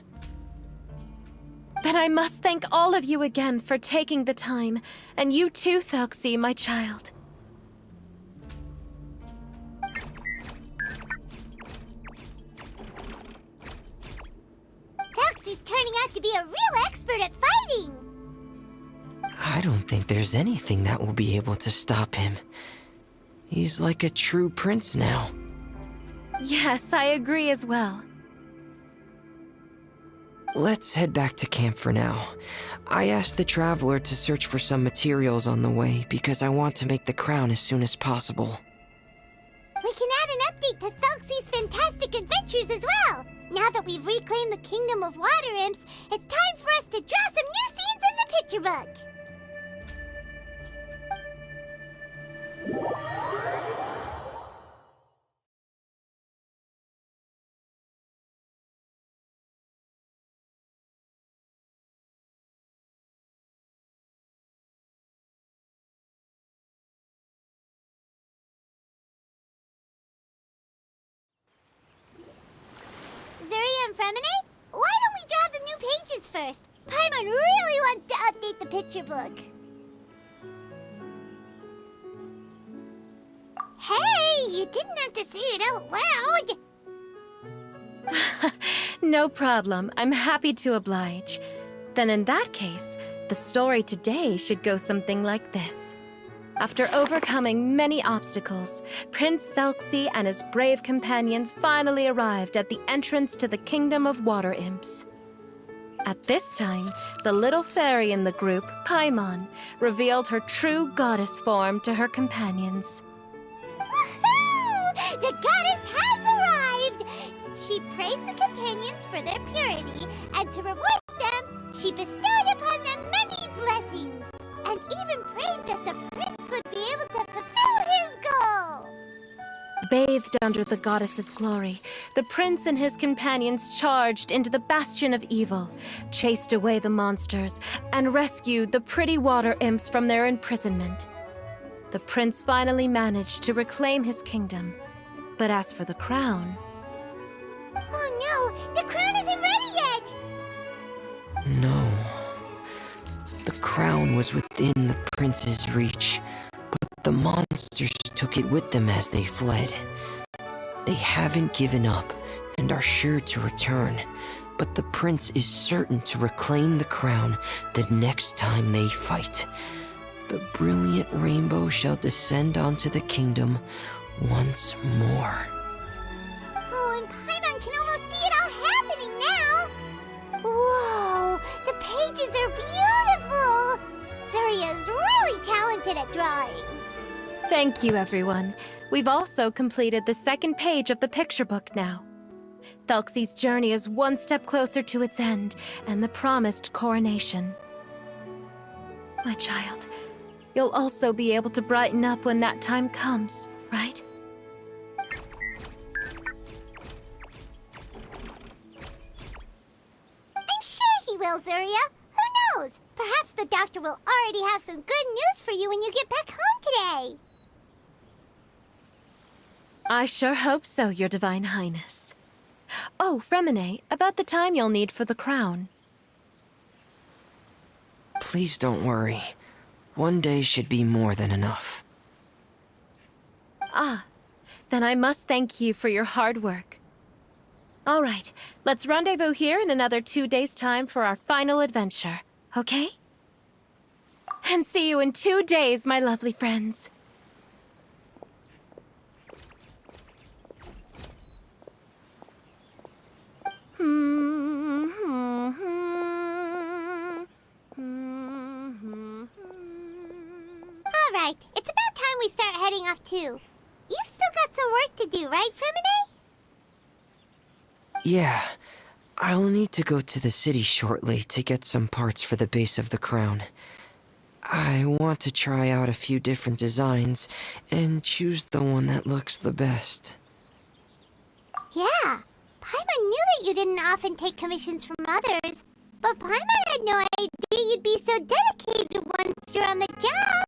Then I must thank all of you again for taking the time, and you too, Telksi, my child. Telksi's turning out to be a real expert at fighting! I don't think there's anything that will be able to stop him. He's like a true prince now. Yes, I agree as well. Let's head back to camp for now. I asked the Traveler to search for some materials on the way because I want to make the crown as soon as possible. We can add an update to Telksi's fantastic adventures as well! Now that we've reclaimed the kingdom of water imps, it's time for us to draw some new scenes in the picture book! Zuria and Fremine, why don't we draw the new pages first? Paimon really wants to update the picture book. Hey, you didn't have to say it out loud. No problem. I'm happy to oblige. Then in that case, the story today should go something like this. After overcoming many obstacles, Prince Telksi and his brave companions finally arrived at the entrance to the Kingdom of Water Imps. At this time, the little fairy in the group, Paimon, revealed her true goddess form to her companions. Woohoo! The goddess has arrived! She praised the companions for their purity, and to reward them, she bestowed upon them many blessings, and even prayed that the prince would be able to fulfill his goal. Bathed under the goddess's glory, the prince and his companions charged into the bastion of evil, chased away the monsters, and rescued the pretty water imps from their imprisonment. The prince finally managed to reclaim his kingdom. But as for the crown... Oh no! The crown isn't ready yet! No. The crown was within the prince's reach, but the monsters took it with them as they fled. They haven't given up and are sure to return, but the prince is certain to reclaim the crown the next time they fight. The brilliant rainbow shall descend onto the kingdom once more. Oh, and Paimon can almost see it all happening now! Whoa! The pages are beautiful! Surya is really talented at drawing. Thank you, everyone. We've also completed the second page of the picture book now. Thelxi's journey is one step closer to its end and the promised coronation. My child, you'll also be able to brighten up when that time comes, right? I'm sure he will, Surya. Who knows? Perhaps the doctor will already have some good news for you when you get back home today. I sure hope so, Your Divine Highness. Oh, Fremine, about the time you'll need for the crown. Please don't worry. One day should be more than enough. Ah, then I must thank you for your hard work. All right, let's rendezvous here in another 2 days' time for our final adventure, okay? And see you in 2 days, my lovely friends. All right, it's about time we start heading off too. You've still got some work to do, right, Fremine? Yeah, I'll need to go to the city shortly to get some parts for the base of the crown. I want to try out a few different designs and choose the one that looks the best. Yeah, Paimon knew that you didn't often take commissions from others, but Paimon had no idea you'd be so dedicated once you're on the job.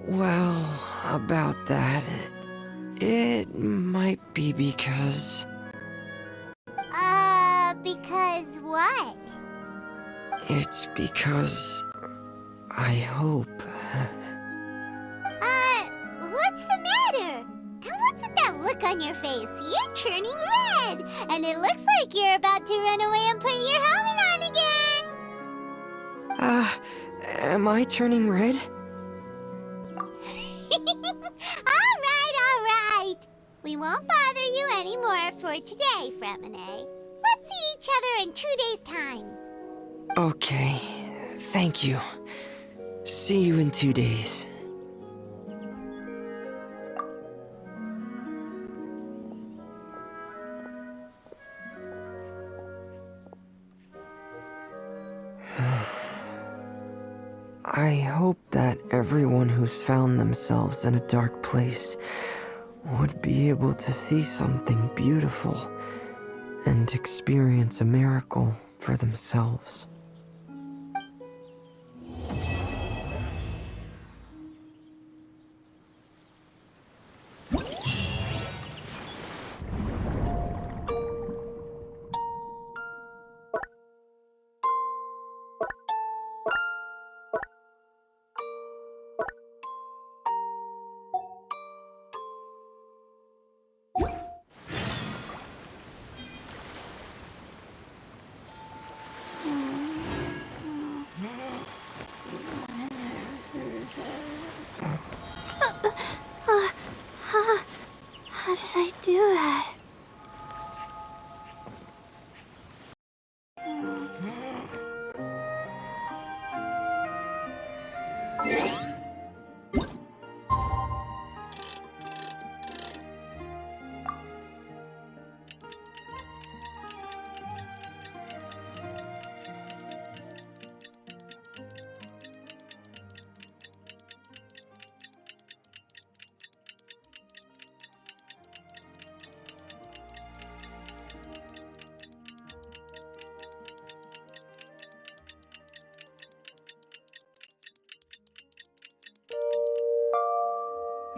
Well, about that, it might be because... Because what? It's because... I hope... What's the matter? And what's with that look on your face? You're turning red, and it looks like you're about to run away and put your helmet on again. Am I turning red? All right. We won't bother you anymore for today, Fremine. Let's see each other in 2 days' time. Okay, thank you. See you in 2 days. I hope that everyone who's found themselves in a dark place would be able to see something beautiful and experience a miracle for themselves.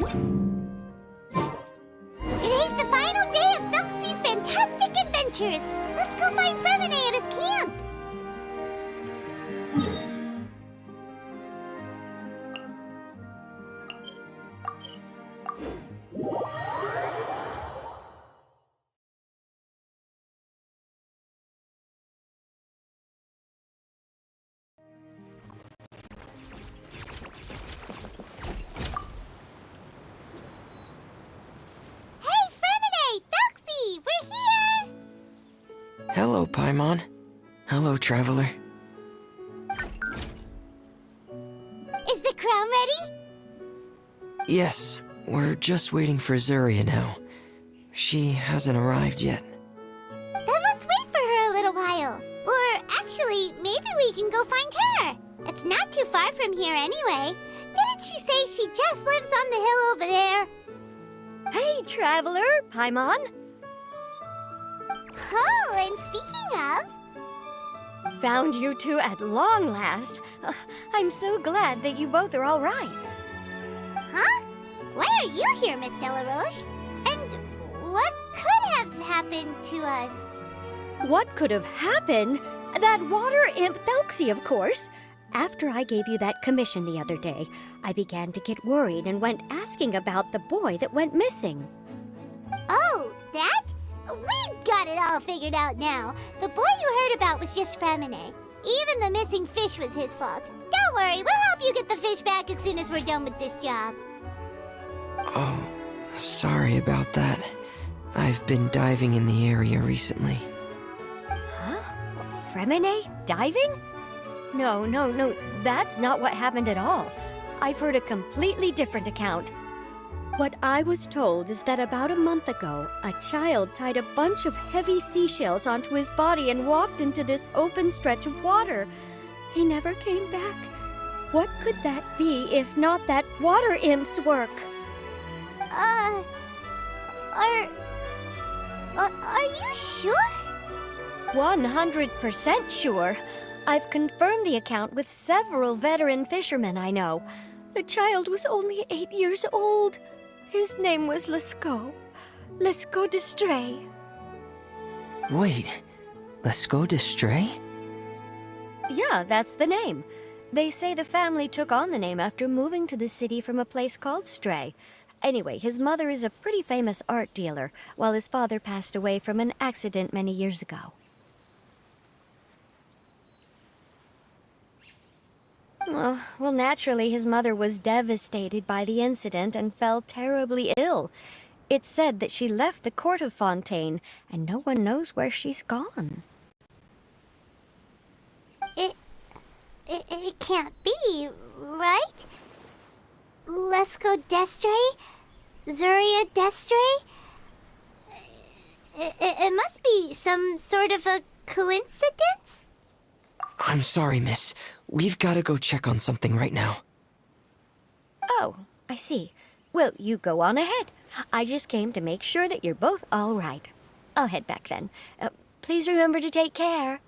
Today's the final day of Telksi's fantastic adventures. Let's go find Fremine at his camp. Hey, Fremine! Telksi! We're here! Hello, Paimon. Hello, traveler. Is the crown ready? Yes, we're just waiting for Zuria now. She hasn't arrived yet. Then let's wait for her a little while. Or actually, maybe we can go find her. It's not too far from here anyway. Didn't she say she just lives on the hill over there? Hey, traveler, Paimon. Oh, and speaking of... Found you two at long last. I'm so glad that you both are all right. Huh? Why are you here, Miss Delaroche? And what could have happened to us? What could have happened? That water imp Telksi, of course. After I gave you that commission the other day, I began to get worried and went asking about the boy that went missing. Oh, that? We've got it all figured out now. The boy you heard about was just Fremine. Even the missing fish was his fault. Don't worry, we'll help you get the fish back as soon as we're done with this job. Oh, sorry about that. I've been diving in the area recently. Huh? Fremine diving? No, that's not what happened at all. I've heard a completely different account. What I was told is that about a month ago, a child tied a bunch of heavy seashells onto his body and walked into this open stretch of water. He never came back. What could that be if not that water imp's work? Are you sure? 100% sure. I've confirmed the account with several veteran fishermen I know. The child was only 8 years old. His name was Lescaut. Lescaut d'Estray. Wait, let's go to Stray? Yeah, that's the name. They say the family took on the name after moving to the city from a place called Stray. Anyway, his mother is a pretty famous art dealer, while his father passed away from an accident many years ago. Well, naturally, his mother was devastated by the incident and fell terribly ill. It's said that she left the court of Fontaine, and no one knows where she's gone. It can't be, right? Lescaut d'Estray? Zuria d'Estray? It must be some sort of a coincidence? I'm sorry, miss. We've got to go check on something right now. Oh, I see. Well, you go on ahead. I just came to make sure that you're both all right. I'll head back then. Please remember to take care.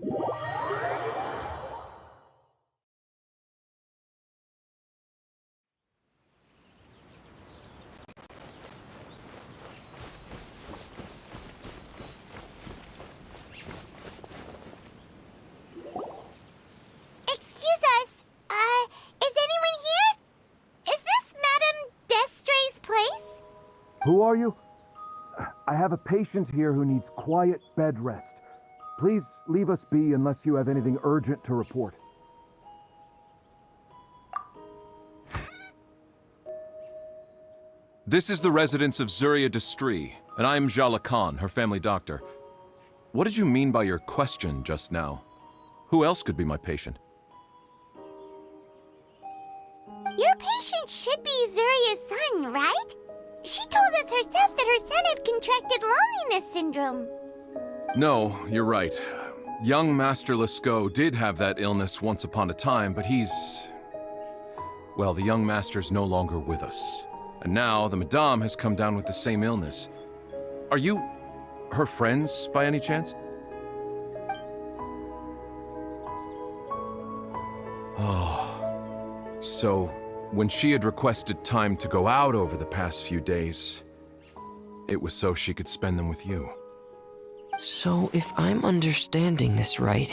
Excuse us. Is anyone here? Is this Madame Destray's place? Who are you? I have a patient here who needs quiet bed rest. Please leave us be unless you have anything urgent to report. This is the residence of Zuria Destri, and I'm Jala Khan, her family doctor. What did you mean by your question just now? Who else could be my patient? Your patient should be Zuria's son, right? She told us herself that her son had contracted loneliness syndrome. No, you're right. Young Master Lescaut did have that illness once upon a time, but he's... Well, the young master's no longer with us. And now the Madame has come down with the same illness. Are you her friends, by any chance? Oh. So, when she had requested time to go out over the past few days, it was so she could spend them with you. So, if I'm understanding this right,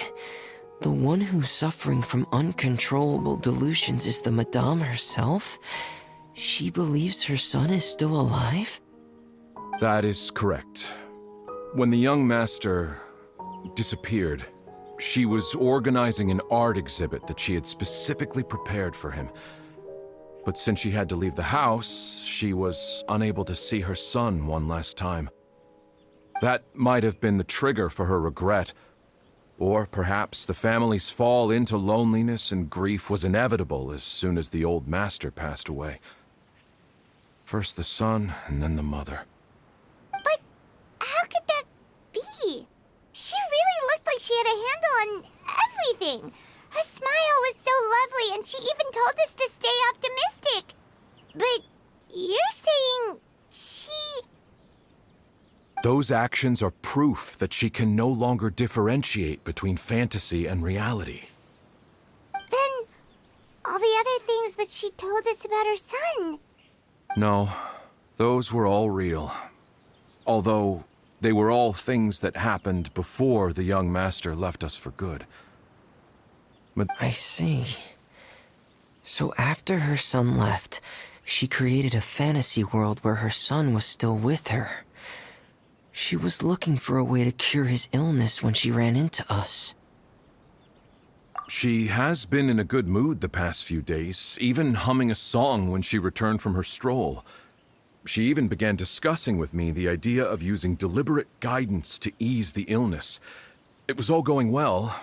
the one who's suffering from uncontrollable delusions is the Madame herself? She believes her son is still alive? That is correct. When the young master disappeared, she was organizing an art exhibit that she had specifically prepared for him. But since she had to leave the house, she was unable to see her son one last time. That might have been the trigger for her regret. Or perhaps the family's fall into loneliness and grief was inevitable as soon as the old master passed away. First the son, and then the mother. But how could that be? She really looked like she had a handle on everything. Her smile was so lovely, and she even told us to stay optimistic. But you're saying she... Those actions are proof that she can no longer differentiate between fantasy and reality. Then all the other things that she told us about her son... No, those were all real. Although, they were all things that happened before the young master left us for good. I see. So after her son left, she created a fantasy world where her son was still with her. She was looking for a way to cure his illness when she ran into us. She has been in a good mood the past few days, even humming a song when she returned from her stroll. She even began discussing with me the idea of using deliberate guidance to ease the illness. It was all going well,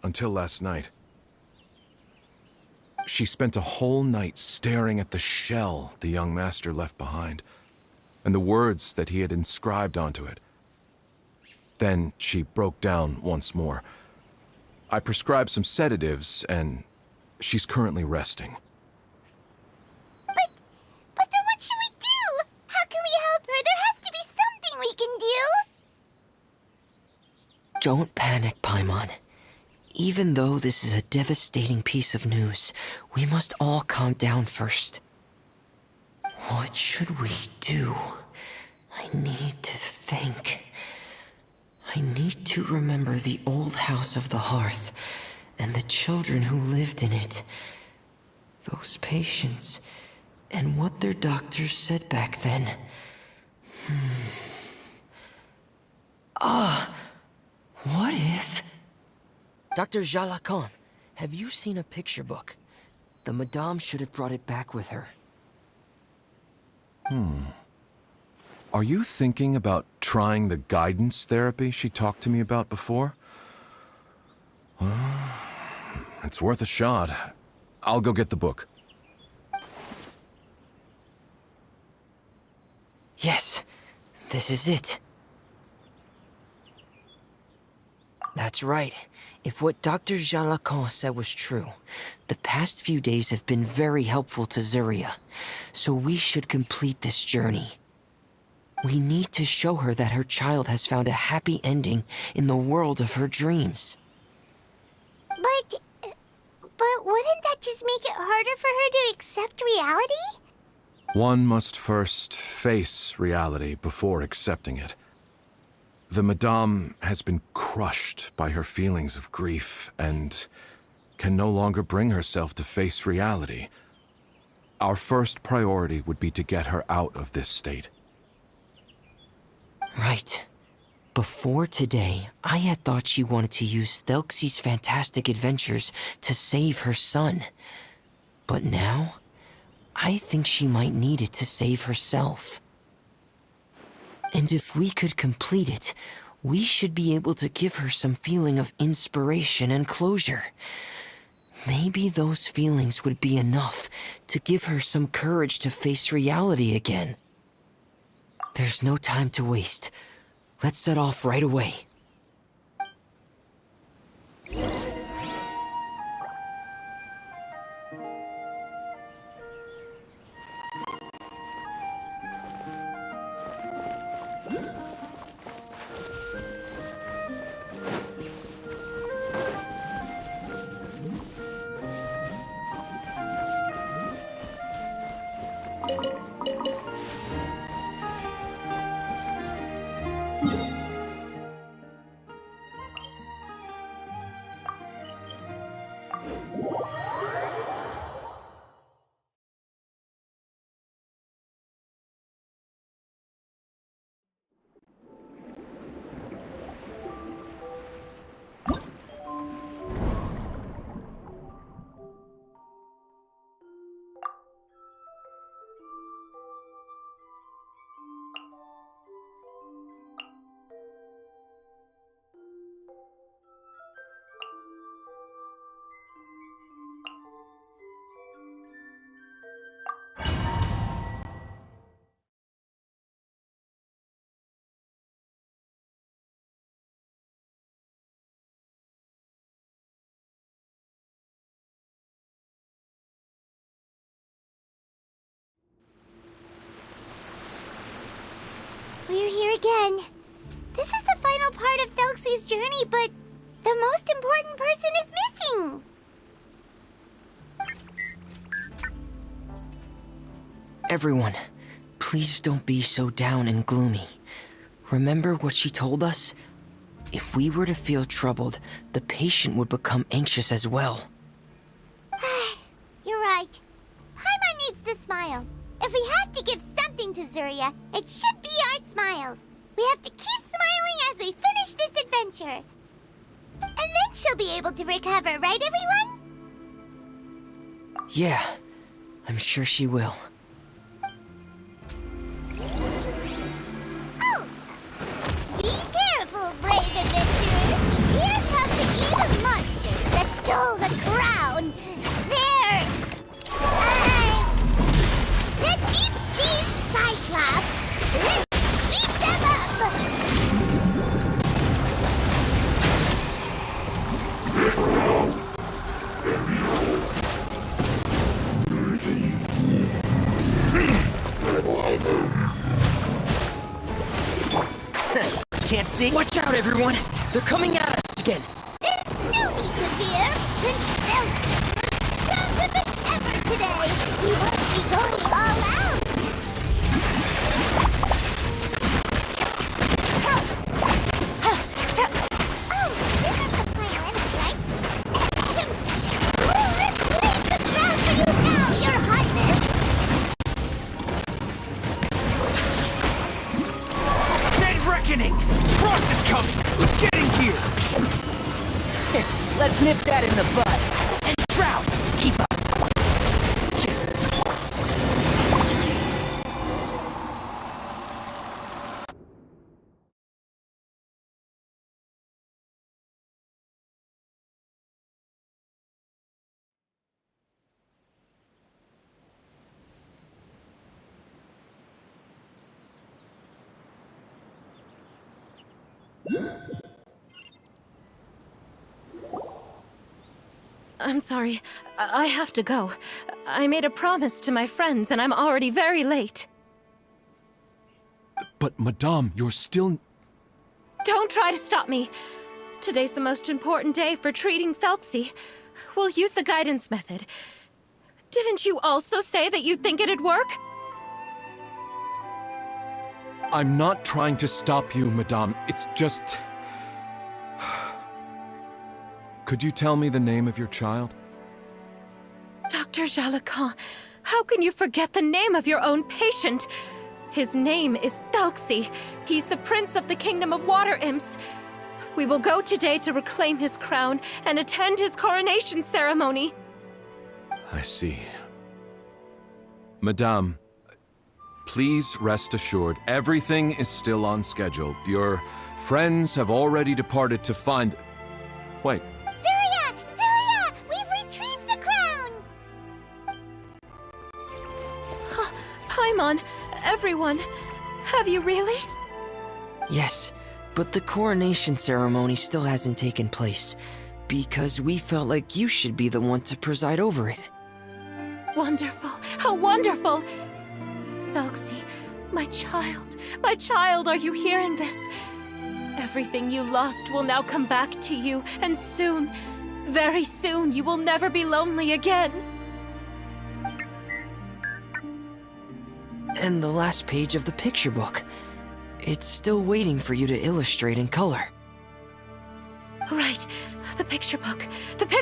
until last night. She spent a whole night staring at the shell the young master left behind, and the words that he had inscribed onto it. Then she broke down once more. I prescribed some sedatives, and she's currently resting. But then what should we do? How can we help her? There has to be something we can do. Don't panic, Paimon. Even though this is a devastating piece of news, we must all calm down first. What should we do? I need to think. I need to remember the old house of the hearth, and the children who lived in it. Those patients, and what their doctors said back then. What if... Dr. Jalakan, have you seen a picture book? The Madame should have brought it back with her. Are you thinking about trying the guidance therapy she talked to me about before? It's worth a shot. I'll go get the book. Yes, this is it. That's right. If what Dr. Jean Lacan said was true, the past few days have been very helpful to Zuria, so we should complete this journey. We need to show her that her child has found a happy ending in the world of her dreams. But wouldn't that just make it harder for her to accept reality? One must first face reality before accepting it. The Madame has been crushed by her feelings of grief and can no longer bring herself to face reality. Our first priority would be to get her out of this state. Right. Before today, I had thought she wanted to use Telksi's fantastic adventures to save her son. But now, I think she might need it to save herself. And if we could complete it, we should be able to give her some feeling of inspiration and closure. Maybe those feelings would be enough to give her some courage to face reality again. There's no time to waste. Let's set off right away. We're here again. This is the final part of Telksi's journey, but the most important person is missing. Everyone, please don't be so down and gloomy. Remember what she told us? If we were to feel troubled, the patient would become anxious as well. You're right. Paimon needs to smile. If we have to give something to Zuria, it should be our smiles. We have to keep smiling as we finish this adventure. And then she'll be able to recover, right, everyone? Yeah, I'm sure she will. Oh! Be careful, brave adventurers! Here comes the evil monsters that stole the crown! They're... the deep-sea Cyclops! Let's beat them up! Can't see? Watch out, everyone! They're coming at us again! There's no need to fear! Prince Thelski looks stronger than ever today! He won't be going all out! Oh, this is the plan, right? We'll reclaim the crown for you now, your highness! Dead reckoning! Frost is coming! Get in here! Let's nip that in the bud. And Shroud, keep up. I'm sorry. I have to go. I made a promise to my friends, and I'm already very late. But, Madame, you're still... Don't try to stop me. Today's the most important day for treating Telksi. We'll use the guidance method. Didn't you also say that you'd think it'd work? I'm not trying to stop you, Madame. It's just... Could you tell me the name of your child? Dr. Jalacan, how can you forget the name of your own patient? His name is Telksi. He's the prince of the kingdom of water imps. We will go today to reclaim his crown and attend his coronation ceremony. I see. Madame, please rest assured, everything is still on schedule. Your friends have already departed to find... Wait. Zuria! Zuria! We've retrieved the crown! Paimon, everyone, have you really? Yes, but the coronation ceremony still hasn't taken place, because we felt like you should be the one to preside over it. Wonderful, how wonderful! Telksi, my child, are you hearing this? Everything you lost will now come back to you, and soon, very soon, you will never be lonely again. And the last page of the picture book. It's still waiting for you to illustrate in color. Right, the picture book. But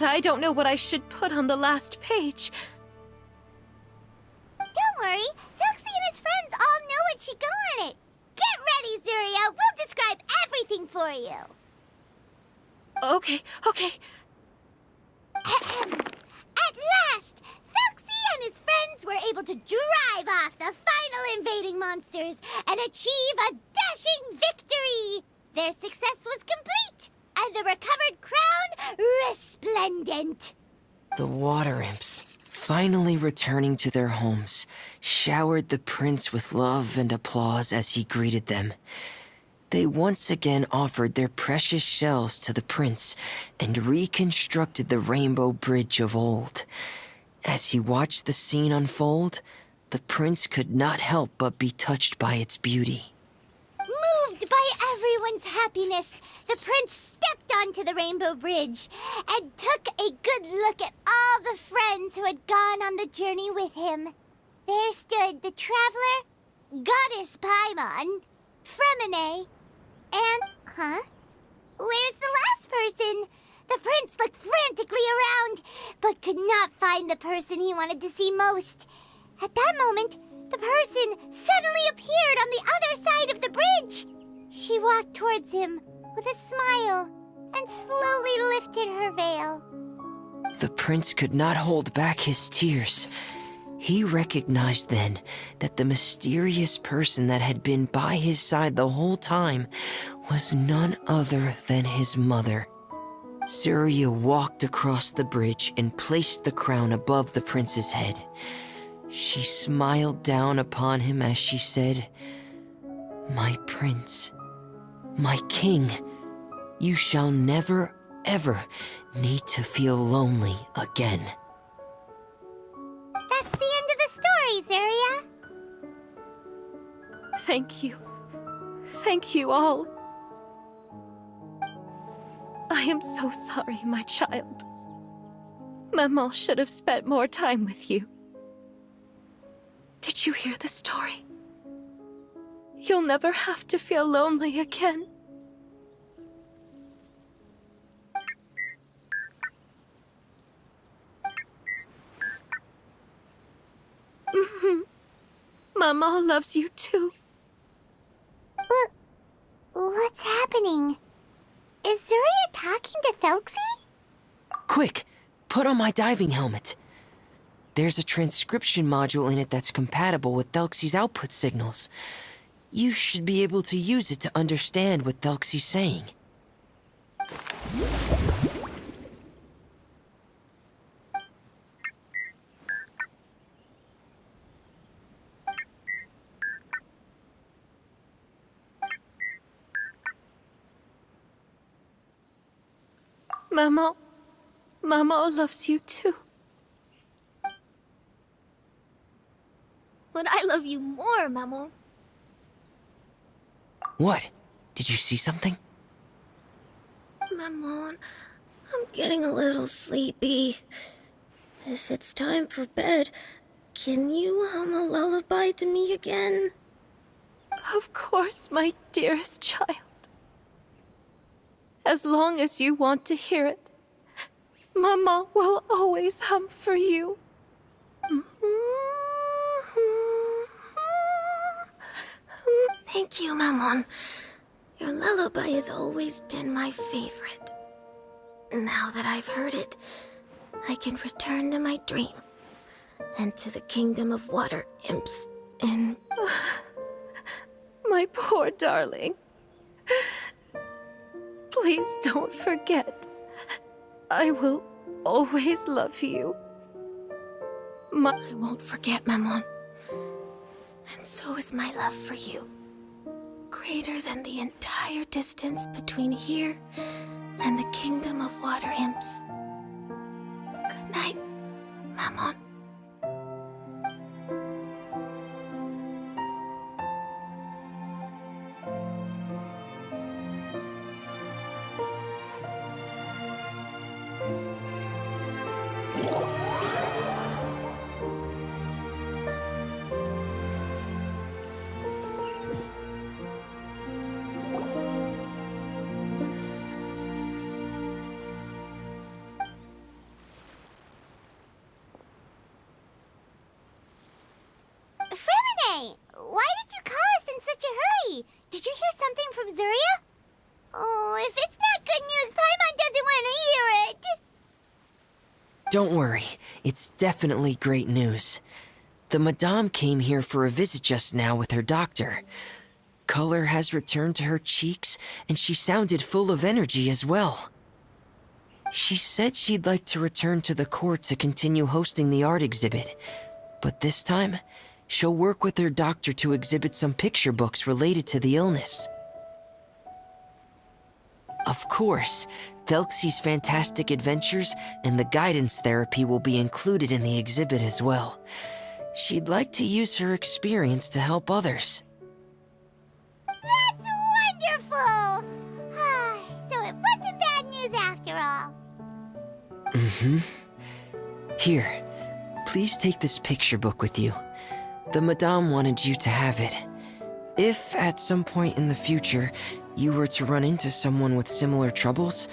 I don't know what I should put on the last page. Don't worry, Telksi and his friends all know what should go on it. Get ready, Zuria. We'll describe everything for you. Okay. At last, Telksi and his friends were able to drive off the final invading monsters and achieve a dashing victory. Their success was complete, and the recovered crown resplendent. The water imps, finally returning to their homes, showered the prince with love and applause as he greeted them. They once again offered their precious shells to the prince and reconstructed the rainbow bridge of old. As he watched the scene unfold, the prince could not help but be touched by its beauty. Moved by everyone's happiness, the prince stepped onto the rainbow bridge and took a good look at all the friends who had gone on the journey with him. There stood the traveler, Goddess Paimon, Fremine, and... Where's the last person? The prince looked frantically around, but could not find the person he wanted to see most. At that moment, the person suddenly appeared on the other side of the bridge. She walked towards him with a smile and slowly lifted her veil. The prince could not hold back his tears. He recognized then that the mysterious person that had been by his side the whole time was none other than his mother. Zuria walked across the bridge and placed the crown above the prince's head. She smiled down upon him as she said, "My prince, my king, you shall never, ever need to feel lonely again." That's the end of the story, Zuria. Thank you. Thank you all. I am so sorry, my child. Maman should have spent more time with you. Did you hear the story? You'll never have to feel lonely again. Maman loves you too. What's happening? Is Zuria talking to Telksi? Quick, put on my diving helmet. There's a transcription module in it that's compatible with Telksi's output signals. You should be able to use it to understand what Telksi's saying. Maman loves you too. but I love you more, Maman. What? Did you see something? Maman, I'm getting a little sleepy. If it's time for bed, can you hum a lullaby to me again? Of course, my dearest child. As long as you want to hear it, Mama will always hum for you. Thank you, Maman. Your lullaby has always been my favorite. Now that I've heard it, I can return to my dream and to the kingdom of water imps and... My poor darling. Please don't forget. I will always love you. I won't forget, Maman. And so is my love for you. Greater than the entire distance between here and the kingdom of water imps. Good night, Maman. Fremine, why did you call us in such a hurry? Did you hear something from Zuria? Oh, if it's not good news, Paimon doesn't want to hear it. Don't worry, it's definitely great news. The Madame came here for a visit just now with her doctor. Color has returned to her cheeks, and she sounded full of energy as well. She said she'd like to return to the court to continue hosting the art exhibit, but this time, she'll work with her doctor to exhibit some picture books related to the illness. Of course, Telksi's fantastic adventures and the guidance therapy will be included in the exhibit as well. She'd like to use her experience to help others. That's wonderful! So it wasn't bad news after all. Here, please take this picture book with you. The Madame wanted you to have it. If, at some point in the future, you were to run into someone with similar troubles,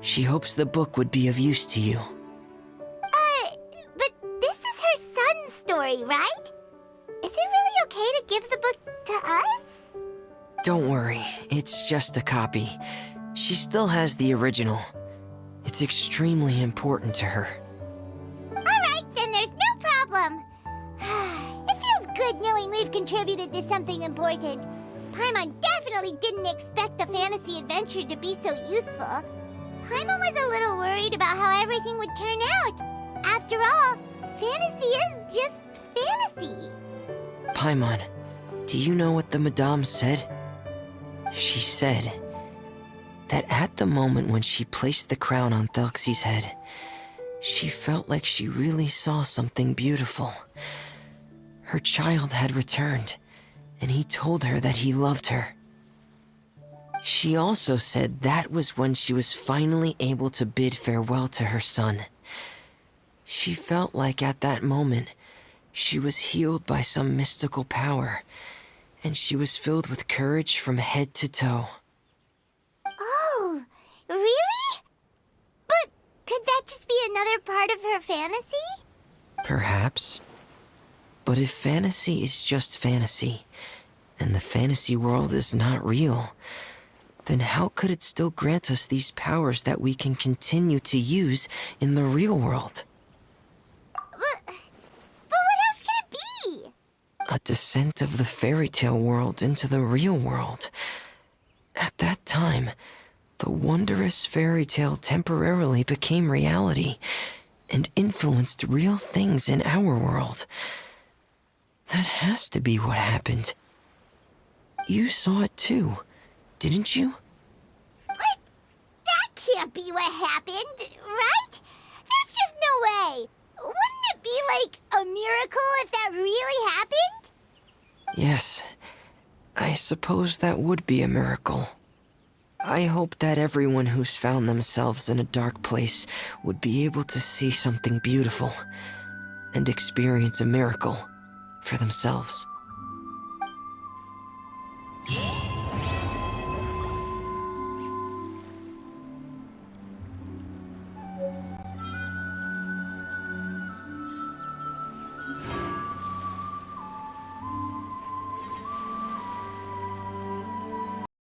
she hopes the book would be of use to you. But this is her son's story, right? Is it really okay to give the book to us? Don't worry, it's just a copy. She still has the original. It's extremely important to her. Alright, then there's no problem. It feels good knowing we've contributed to something important. Paimon definitely didn't expect the fantasy adventure to be so useful. Paimon was a little worried about how everything would turn out. After all, fantasy is just fantasy. Paimon, do you know what the Madame said? She said that at the moment when she placed the crown on Telksi's head, she felt like she really saw something beautiful. Her child had returned, and he told her that he loved her. She also said that was when she was finally able to bid farewell to her son. She felt like at that moment, she was healed by some mystical power, and she was filled with courage from head to toe. Oh, really? But could that just be another part of her fantasy? Perhaps. But if fantasy is just fantasy, and the fantasy world is not real, then how could it still grant us these powers that we can continue to use in the real world? But what else could it be? A descent of the fairy tale world into the real world. At that time, the wondrous fairy tale temporarily became reality and influenced real things in our world. That has to be what happened. You saw it too, didn't you? But that can't be what happened, right? There's just no way. Wouldn't it be like a miracle if that really happened? Yes, I suppose that would be a miracle. I hope that everyone who's found themselves in a dark place would be able to see something beautiful and experience a miracle for themselves.